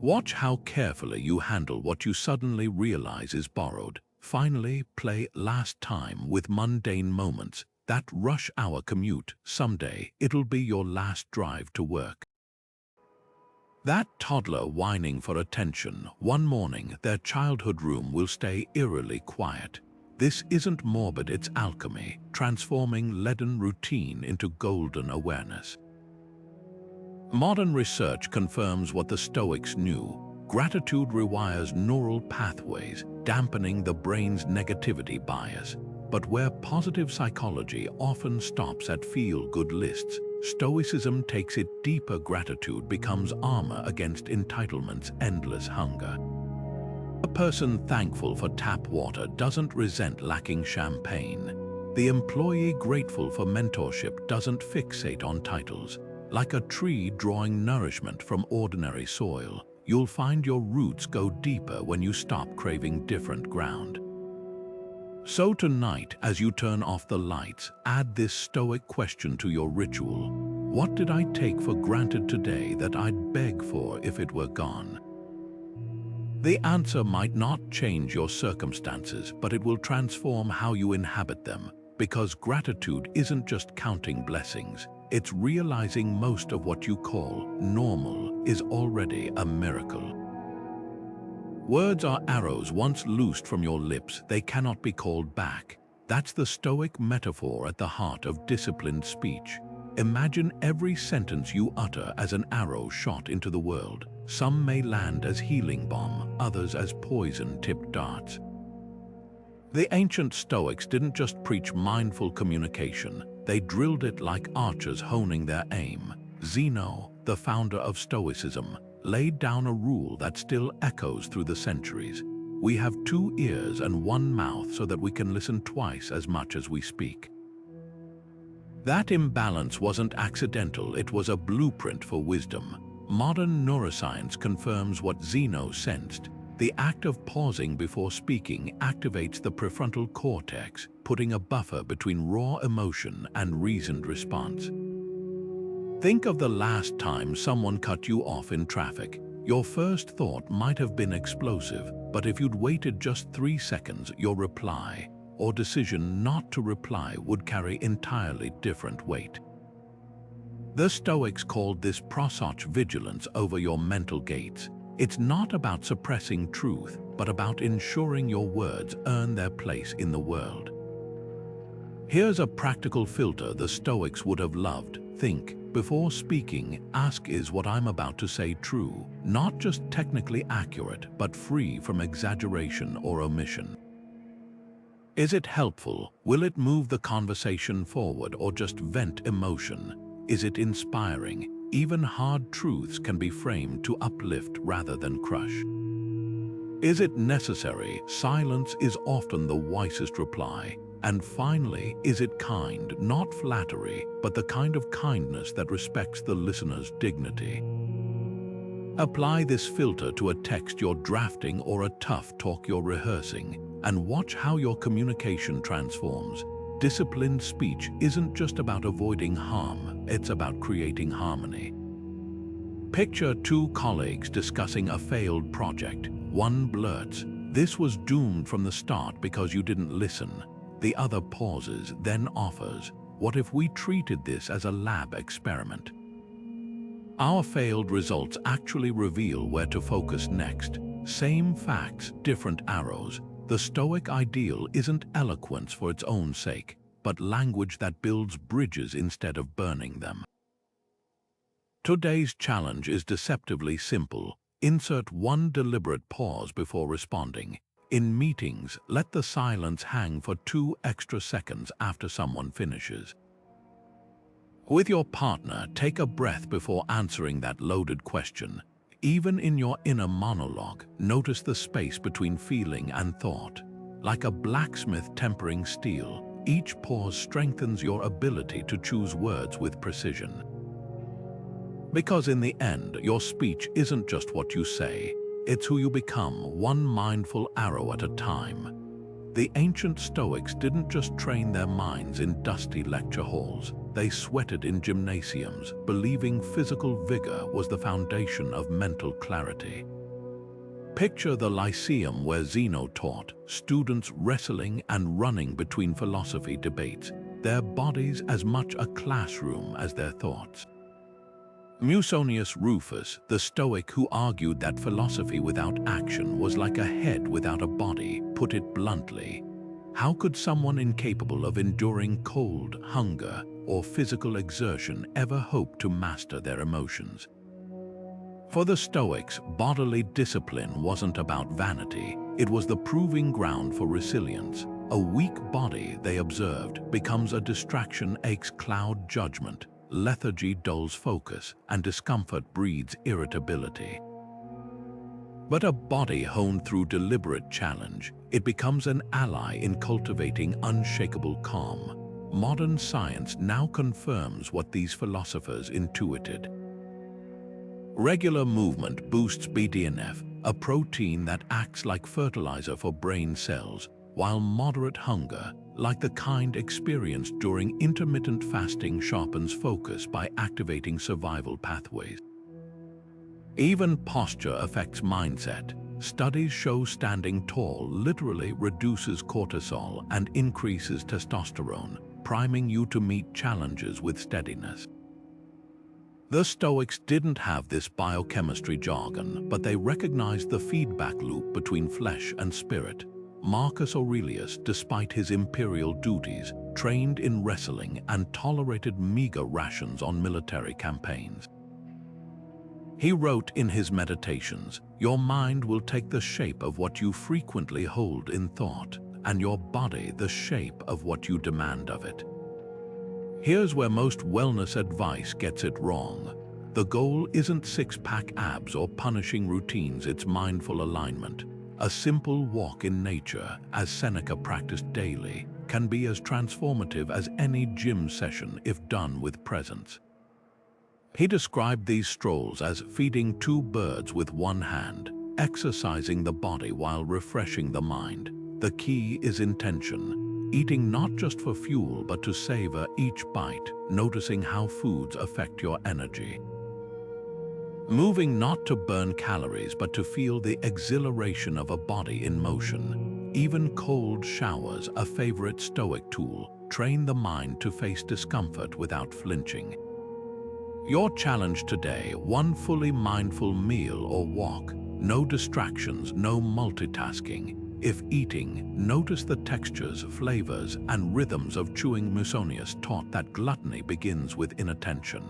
Watch how carefully you handle what you suddenly realize is borrowed. Finally, play last time with mundane moments. That rush hour commute, someday it'll be your last drive to work. That toddler whining for attention, one morning their childhood room will stay eerily quiet. This isn't morbid, it's alchemy, transforming leaden routine into golden awareness. Modern research confirms what the Stoics knew. Gratitude rewires neural pathways, dampening the brain's negativity bias. But where positive psychology often stops at feel-good lists, Stoicism takes it deeper. Gratitude becomes armor against entitlement's endless hunger. A person thankful for tap water doesn't resent lacking champagne. The employee grateful for mentorship doesn't fixate on titles. Like a tree drawing nourishment from ordinary soil, you'll find your roots go deeper when you stop craving different ground. So tonight, as you turn off the lights, add this Stoic question to your ritual. What did I take for granted today that I'd beg for if it were gone? The answer might not change your circumstances, but it will transform how you inhabit them, because gratitude isn't just counting blessings, it's realizing most of what you call normal is already a miracle. Words are arrows. Once loosed from your lips, they cannot be called back. That's the Stoic metaphor at the heart of disciplined speech. Imagine every sentence you utter as an arrow shot into the world. Some may land as healing balm, others as poison-tipped darts. The ancient Stoics didn't just preach mindful communication, they drilled it like archers honing their aim. Zeno, the founder of Stoicism, laid down a rule that still echoes through the centuries. We have 2 ears and 1 mouth so that we can listen twice as much as we speak. That imbalance wasn't accidental, it was a blueprint for wisdom. Modern neuroscience confirms what Zeno sensed. The act of pausing before speaking activates the prefrontal cortex, putting a buffer between raw emotion and reasoned response. Think of the last time someone cut you off in traffic. Your first thought might have been explosive, but if you'd waited just 3 seconds, your reply or decision not to reply would carry entirely different weight. The Stoics called this prosoch vigilance over your mental gates. It's not about suppressing truth, but about ensuring your words earn their place in the world. Here's a practical filter the Stoics would have loved. Think, before speaking, ask, is what I'm about to say true? Not just technically accurate, but free from exaggeration or omission. Is it helpful? Will it move the conversation forward or just vent emotion? Is it inspiring? Even hard truths can be framed to uplift rather than crush. Is it necessary? Silence is often the wisest reply. And finally, is it kind? Not flattery, but the kind of kindness that respects the listener's dignity. Apply this filter to a text you're drafting or a tough talk you're rehearsing, and watch how your communication transforms. Disciplined speech isn't just about avoiding harm, it's about creating harmony. Picture two colleagues discussing a failed project. One blurts, "This was doomed from the start because you didn't listen." The other pauses, then offers, "What if we treated this as a lab experiment?" Our failed results actually reveal where to focus next. Same facts, different arrows. The Stoic ideal isn't eloquence for its own sake, but language that builds bridges instead of burning them. Today's challenge is deceptively simple. Insert one deliberate pause before responding. In meetings, let the silence hang for 2 extra seconds after someone finishes. With your partner, take a breath before answering that loaded question. Even in your inner monologue, notice the space between feeling and thought. Like a blacksmith tempering steel, each pause strengthens your ability to choose words with precision. Because in the end, your speech isn't just what you say, it's who you become, one mindful arrow at a time. The ancient Stoics didn't just train their minds in dusty lecture halls. They sweated in gymnasiums, believing physical vigor was the foundation of mental clarity. Picture the Lyceum where Zeno taught, students wrestling and running between philosophy debates, their bodies as much a classroom as their thoughts. Musonius Rufus, the Stoic who argued that philosophy without action was like a head without a body, put it bluntly. How could someone incapable of enduring cold, hunger, or physical exertion ever hope to master their emotions? For the Stoics, bodily discipline wasn't about vanity, it was the proving ground for resilience. A weak body, they observed, becomes a distraction aches cloud judgment, lethargy dulls focus, and discomfort breeds irritability. But a body honed through deliberate challenge, it becomes an ally in cultivating unshakable calm. Modern science now confirms what these philosophers intuited. Regular movement boosts BDNF, a protein that acts like fertilizer for brain cells, while moderate hunger, like the kind experienced during intermittent fasting, sharpens focus by activating survival pathways. Even posture affects mindset. Studies show standing tall literally reduces cortisol and increases testosterone, priming you to meet challenges with steadiness. The Stoics didn't have this biochemistry jargon, but they recognized the feedback loop between flesh and spirit. Marcus Aurelius, despite his imperial duties, trained in wrestling and tolerated meager rations on military campaigns. He wrote in his Meditations, "Your mind will take the shape of what you frequently hold in thought, and your body the shape of what you demand of it." Here's where most wellness advice gets it wrong. The goal isn't six-pack abs or punishing routines, it's mindful alignment. A simple walk in nature, as Seneca practiced daily, can be as transformative as any gym session if done with presence. He described these strolls as feeding 2 birds with one hand, exercising the body while refreshing the mind. The key is intention, eating not just for fuel but to savor each bite, noticing how foods affect your energy. Moving not to burn calories but to feel the exhilaration of a body in motion. Even cold showers, a favorite Stoic tool, train the mind to face discomfort without flinching. Your challenge today, one fully mindful meal or walk. No distractions, no multitasking. If eating, notice the textures, flavors, and rhythms of chewing. Musonius taught that gluttony begins with inattention.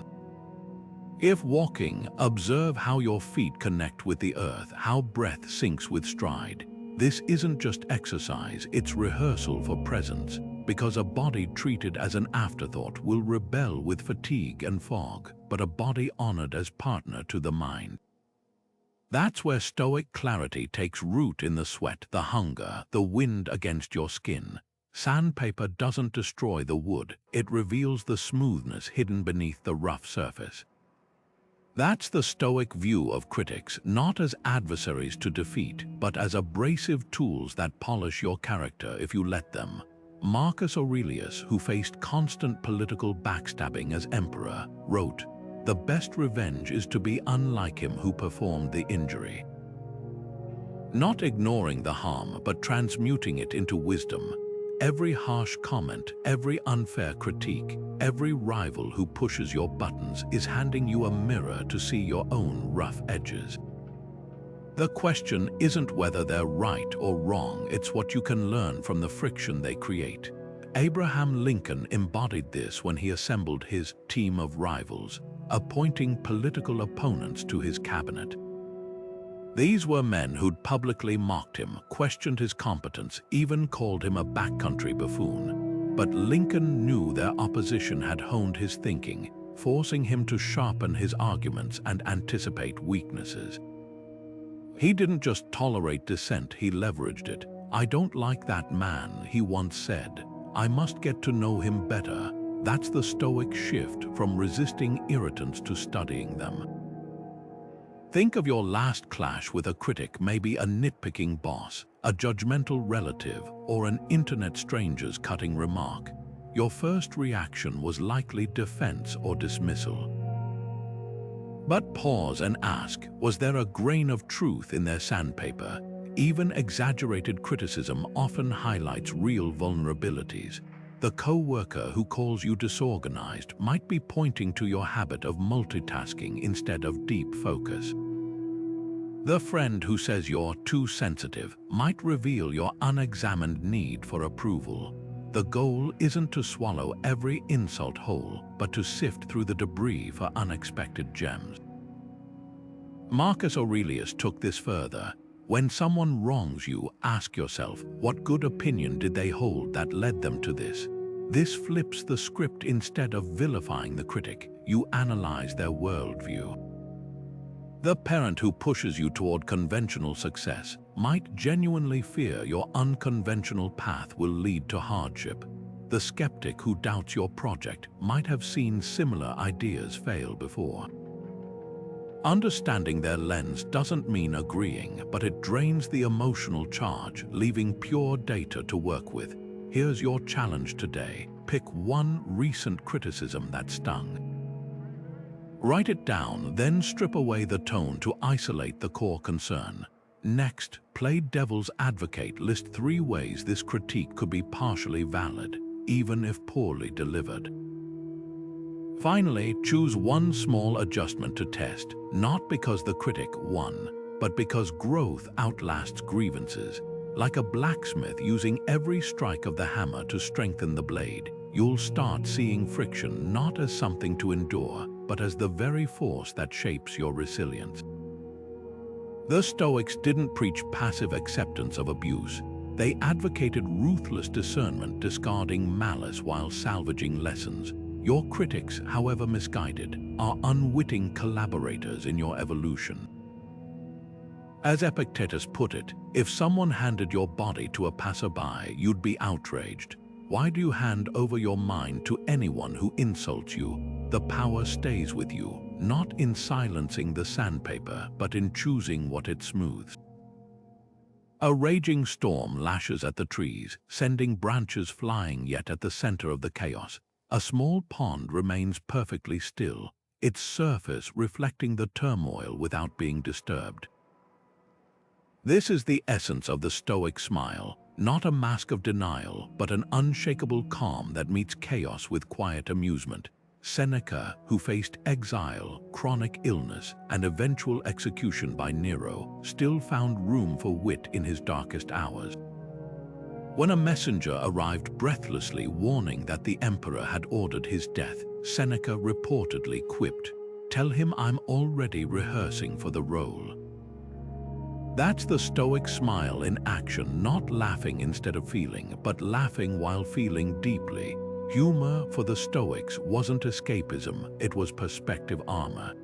If walking, observe how your feet connect with the earth, how breath syncs with stride. This isn't just exercise, it's rehearsal for presence, because a body treated as an afterthought will rebel with fatigue and fog, but a body honored as partner to the mind. That's where Stoic clarity takes root in the sweat, the hunger, the wind against your skin. Sandpaper doesn't destroy the wood, it reveals the smoothness hidden beneath the rough surface. That's the Stoic view of critics, not as adversaries to defeat, but as abrasive tools that polish your character if you let them. Marcus Aurelius, who faced constant political backstabbing as emperor, wrote, "The best revenge is to be unlike him who performed the injury." Not ignoring the harm, but transmuting it into wisdom. Every harsh comment, every unfair critique, every rival who pushes your buttons is handing you a mirror to see your own rough edges. The question isn't whether they're right or wrong, it's what you can learn from the friction they create. Abraham Lincoln embodied this when he assembled his team of rivals, appointing political opponents to his cabinet. These were men who'd publicly mocked him, questioned his competence, even called him a backcountry buffoon. But Lincoln knew their opposition had honed his thinking, forcing him to sharpen his arguments and anticipate weaknesses. He didn't just tolerate dissent, he leveraged it. "I don't like that man," he once said. "I must get to know him better." That's the Stoic shift from resisting irritants to studying them. Think of your last clash with a critic, maybe a nitpicking boss, a judgmental relative, or an internet stranger's cutting remark. Your first reaction was likely defense or dismissal. But pause and ask, was there a grain of truth in their sandpaper? Even exaggerated criticism often highlights real vulnerabilities. The co-worker who calls you disorganized might be pointing to your habit of multitasking instead of deep focus. The friend who says you're too sensitive might reveal your unexamined need for approval. The goal isn't to swallow every insult whole, but to sift through the debris for unexpected gems. Marcus Aurelius took this further. When someone wrongs you, ask yourself, what good opinion did they hold that led them to this? This flips the script. Instead of vilifying the critic, you analyze their worldview. The parent who pushes you toward conventional success might genuinely fear your unconventional path will lead to hardship. The skeptic who doubts your project might have seen similar ideas fail before. Understanding their lens doesn't mean agreeing, but it drains the emotional charge, leaving pure data to work with. Here's your challenge today. Pick one recent criticism that stung. Write it down, then strip away the tone to isolate the core concern. Next, play devil's advocate. List 3 ways this critique could be partially valid, even if poorly delivered. Finally, choose one small adjustment to test, not because the critic won, but because growth outlasts grievances. Like a blacksmith using every strike of the hammer to strengthen the blade, you'll start seeing friction not as something to endure, but as the very force that shapes your resilience. The Stoics didn't preach passive acceptance of abuse. They advocated ruthless discernment, discarding malice while salvaging lessons. Your critics, however misguided, are unwitting collaborators in your evolution. As Epictetus put it, if someone handed your body to a passerby, you'd be outraged. Why do you hand over your mind to anyone who insults you? The power stays with you, not in silencing the sandpaper, but in choosing what it smooths. A raging storm lashes at the trees, sending branches flying, yet at the center of the chaos, a small pond remains perfectly still, its surface reflecting the turmoil without being disturbed. This is the essence of the Stoic smile, not a mask of denial, but an unshakable calm that meets chaos with quiet amusement. Seneca, who faced exile, chronic illness, and eventual execution by Nero, still found room for wit in his darkest hours. When a messenger arrived breathlessly warning that the emperor had ordered his death, Seneca reportedly quipped, "Tell him I'm already rehearsing for the role." That's the Stoic smile in action, not laughing instead of feeling, but laughing while feeling deeply. Humor for the Stoics wasn't escapism, it was perspective armor.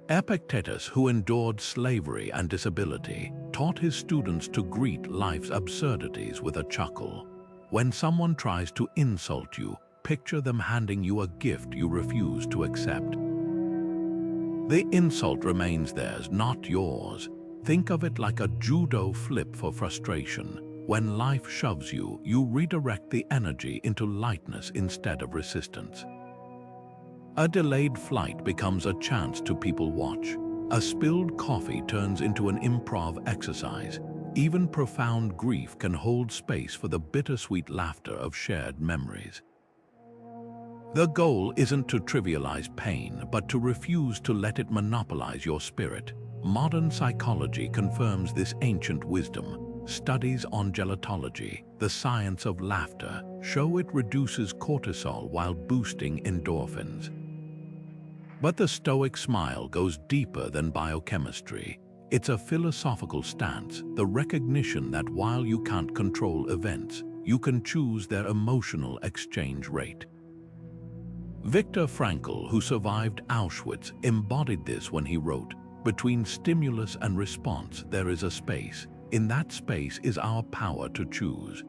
Epictetus, who endured slavery and disability, taught his students to greet life's absurdities with a chuckle. When someone tries to insult you, picture them handing you a gift you refuse to accept. The insult remains theirs, not yours. Think of it like a judo flip for frustration. When life shoves you, you redirect the energy into lightness instead of resistance. A delayed flight becomes a chance to people watch. A spilled coffee turns into an improv exercise. Even profound grief can hold space for the bittersweet laughter of shared memories. The goal isn't to trivialize pain, but to refuse to let it monopolize your spirit. Modern psychology confirms this ancient wisdom. Studies on gelotology, the science of laughter, show it reduces cortisol while boosting endorphins. But the Stoic smile goes deeper than biochemistry. It's a philosophical stance, the recognition that while you can't control events, you can choose their emotional exchange rate. Viktor Frankl, who survived Auschwitz, embodied this when he wrote, "Between stimulus and response, there is a space. In that space is our power to choose."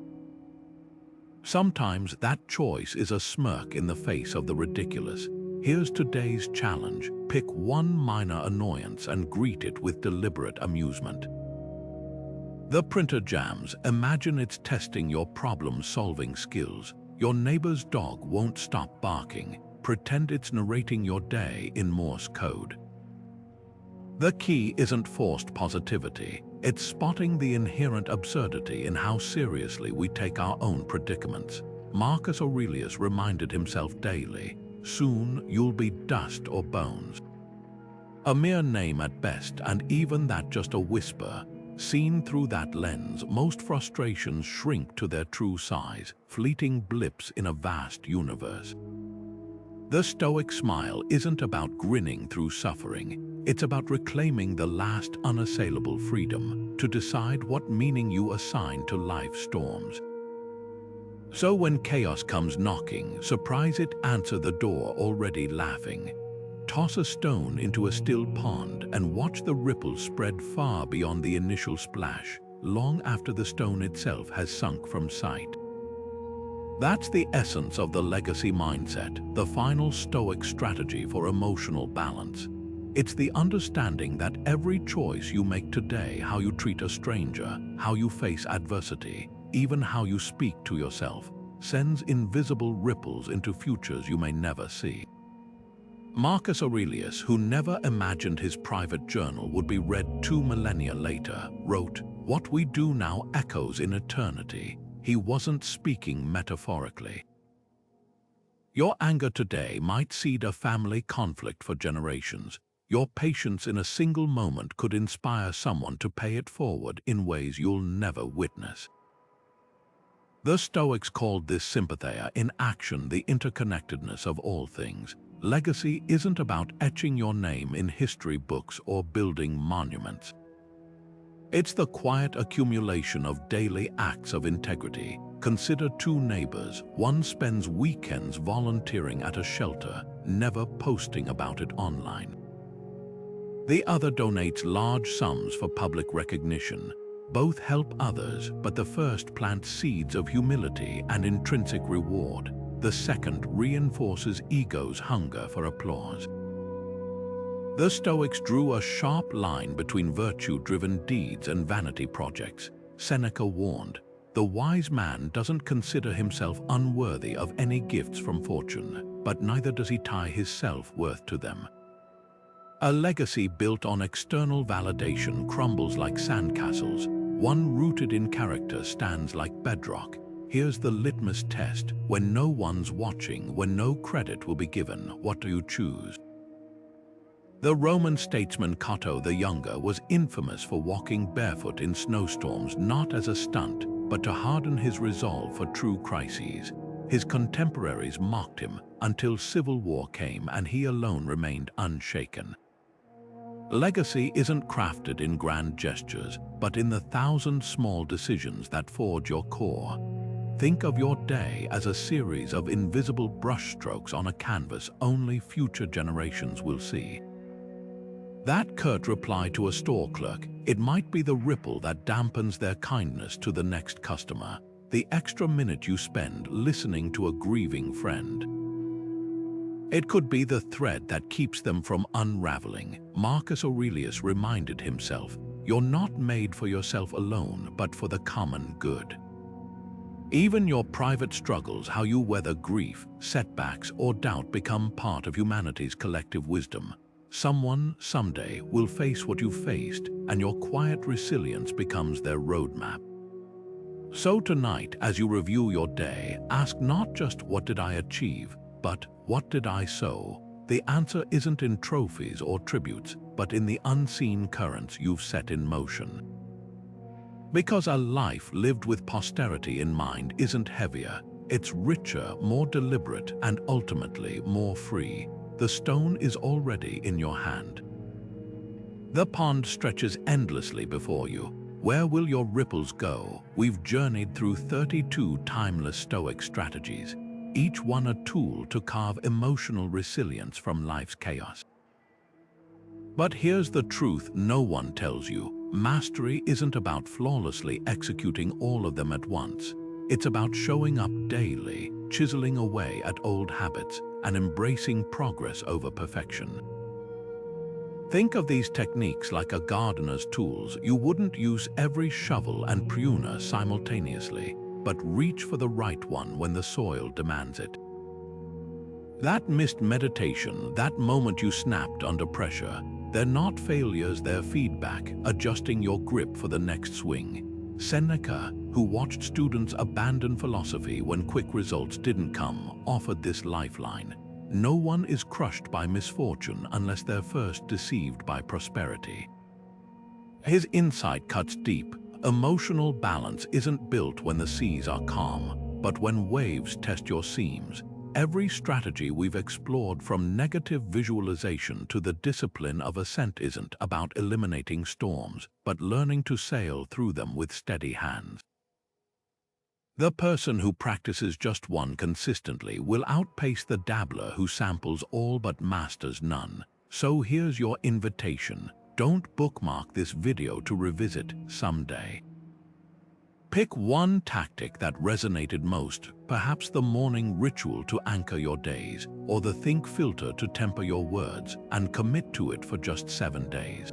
Sometimes that choice is a smirk in the face of the ridiculous. Here's today's challenge. Pick one minor annoyance and greet it with deliberate amusement. The printer jams. Imagine it's testing your problem-solving skills. Your neighbor's dog won't stop barking. Pretend it's narrating your day in Morse code. The key isn't forced positivity. It's spotting the inherent absurdity in how seriously we take our own predicaments. Marcus Aurelius reminded himself daily, "Soon you'll be dust or bones." A mere name at best, and even that just a whisper. Seen through that lens, most frustrations shrink to their true size, fleeting blips in a vast universe. The Stoic smile isn't about grinning through suffering. It's about reclaiming the last unassailable freedom to decide what meaning you assign to life's storms. So when chaos comes knocking, surprise it, answer the door already laughing. Toss a stone into a still pond and watch the ripples spread far beyond the initial splash, long after the stone itself has sunk from sight. That's the essence of the legacy mindset, the final Stoic strategy for emotional balance. It's the understanding that every choice you make today, how you treat a stranger, how you face adversity, even how you speak to yourself, sends invisible ripples into futures you may never see. Marcus Aurelius, who never imagined his private journal would be read 2 millennia later, wrote, "What we do now echoes in eternity." He wasn't speaking metaphorically. Your anger today might seed a family conflict for generations. Your patience in a single moment could inspire someone to pay it forward in ways you'll never witness. The Stoics called this sympathy, in action, the interconnectedness of all things. Legacy isn't about etching your name in history books or building monuments. It's the quiet accumulation of daily acts of integrity. Consider 2 neighbors. One spends weekends volunteering at a shelter, never posting about it online. The other donates large sums for public recognition. Both help others, but the first plants seeds of humility and intrinsic reward. The second reinforces ego's hunger for applause. The Stoics drew a sharp line between virtue-driven deeds and vanity projects. Seneca warned, "The wise man doesn't consider himself unworthy of any gifts from fortune, but neither does he tie his self-worth to them." A legacy built on external validation crumbles like sandcastles. One rooted in character stands like bedrock. Here's the litmus test. When no one's watching, when no credit will be given, what do you choose? The Roman statesman Cato the Younger was infamous for walking barefoot in snowstorms, not as a stunt, but to harden his resolve for true crises. His contemporaries mocked him until civil war came and he alone remained unshaken. Legacy isn't crafted in grand gestures, but in the 1,000 small decisions that forge your core. Think of your day as a series of invisible brushstrokes on a canvas only future generations will see. That curt reply to a store clerk, it might be the ripple that dampens their kindness to the next customer, the extra minute you spend listening to a grieving friend. It could be the thread that keeps them from unraveling. Marcus Aurelius reminded himself, "You're not made for yourself alone, but for the common good." Even your private struggles, how you weather grief, setbacks, or doubt become part of humanity's collective wisdom. Someone, someday, will face what you faced, and your quiet resilience becomes their roadmap. So tonight, as you review your day, ask not just what did I achieve, but what did I sow? The answer isn't in trophies or tributes, but in the unseen currents you've set in motion. Because a life lived with posterity in mind isn't heavier, it's richer, more deliberate, and ultimately more free. The stone is already in your hand. The pond stretches endlessly before you. Where will your ripples go? We've journeyed through 32 timeless Stoic strategies, each one a tool to carve emotional resilience from life's chaos. But here's the truth no one tells you. Mastery isn't about flawlessly executing all of them at once. It's about showing up daily, chiseling away at old habits, and embracing progress over perfection. Think of these techniques like a gardener's tools. You wouldn't use every shovel and pruner simultaneously, but reach for the right one when the soil demands it. That missed meditation, that moment you snapped under pressure, they're not failures, they're feedback, adjusting your grip for the next swing. Seneca, who watched students abandon philosophy when quick results didn't come, offered this lifeline. No one is crushed by misfortune unless they're first deceived by prosperity. His insight cuts deep. Emotional balance isn't built when the seas are calm, but when waves test your seams. Every strategy we've explored, from negative visualization to the discipline of ascent, isn't about eliminating storms, but learning to sail through them with steady hands. The person who practices just one consistently will outpace the dabbler who samples all but masters none. So here's your invitation. Don't bookmark this video to revisit someday. Pick one tactic that resonated most, perhaps the morning ritual to anchor your days, or the think filter to temper your words, and commit to it for just 7 days.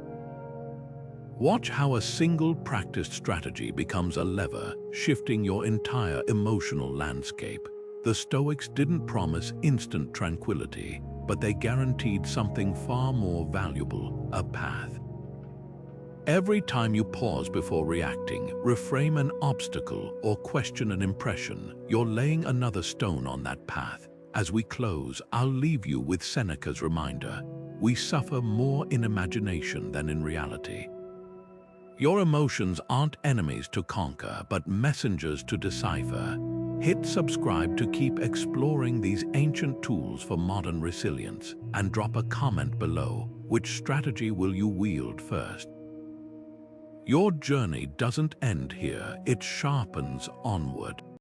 Watch how a single practiced strategy becomes a lever, shifting your entire emotional landscape. The Stoics didn't promise instant tranquility, but they guaranteed something far more valuable: a path. Every time you pause before reacting, reframe an obstacle, or question an impression, you're laying another stone on that path. As we close, I'll leave you with Seneca's reminder: we suffer more in imagination than in reality. Your emotions aren't enemies to conquer, but messengers to decipher. Hit subscribe to keep exploring these ancient tools for modern resilience, and drop a comment below. Which strategy will you wield first? Your journey doesn't end here, it sharpens onward.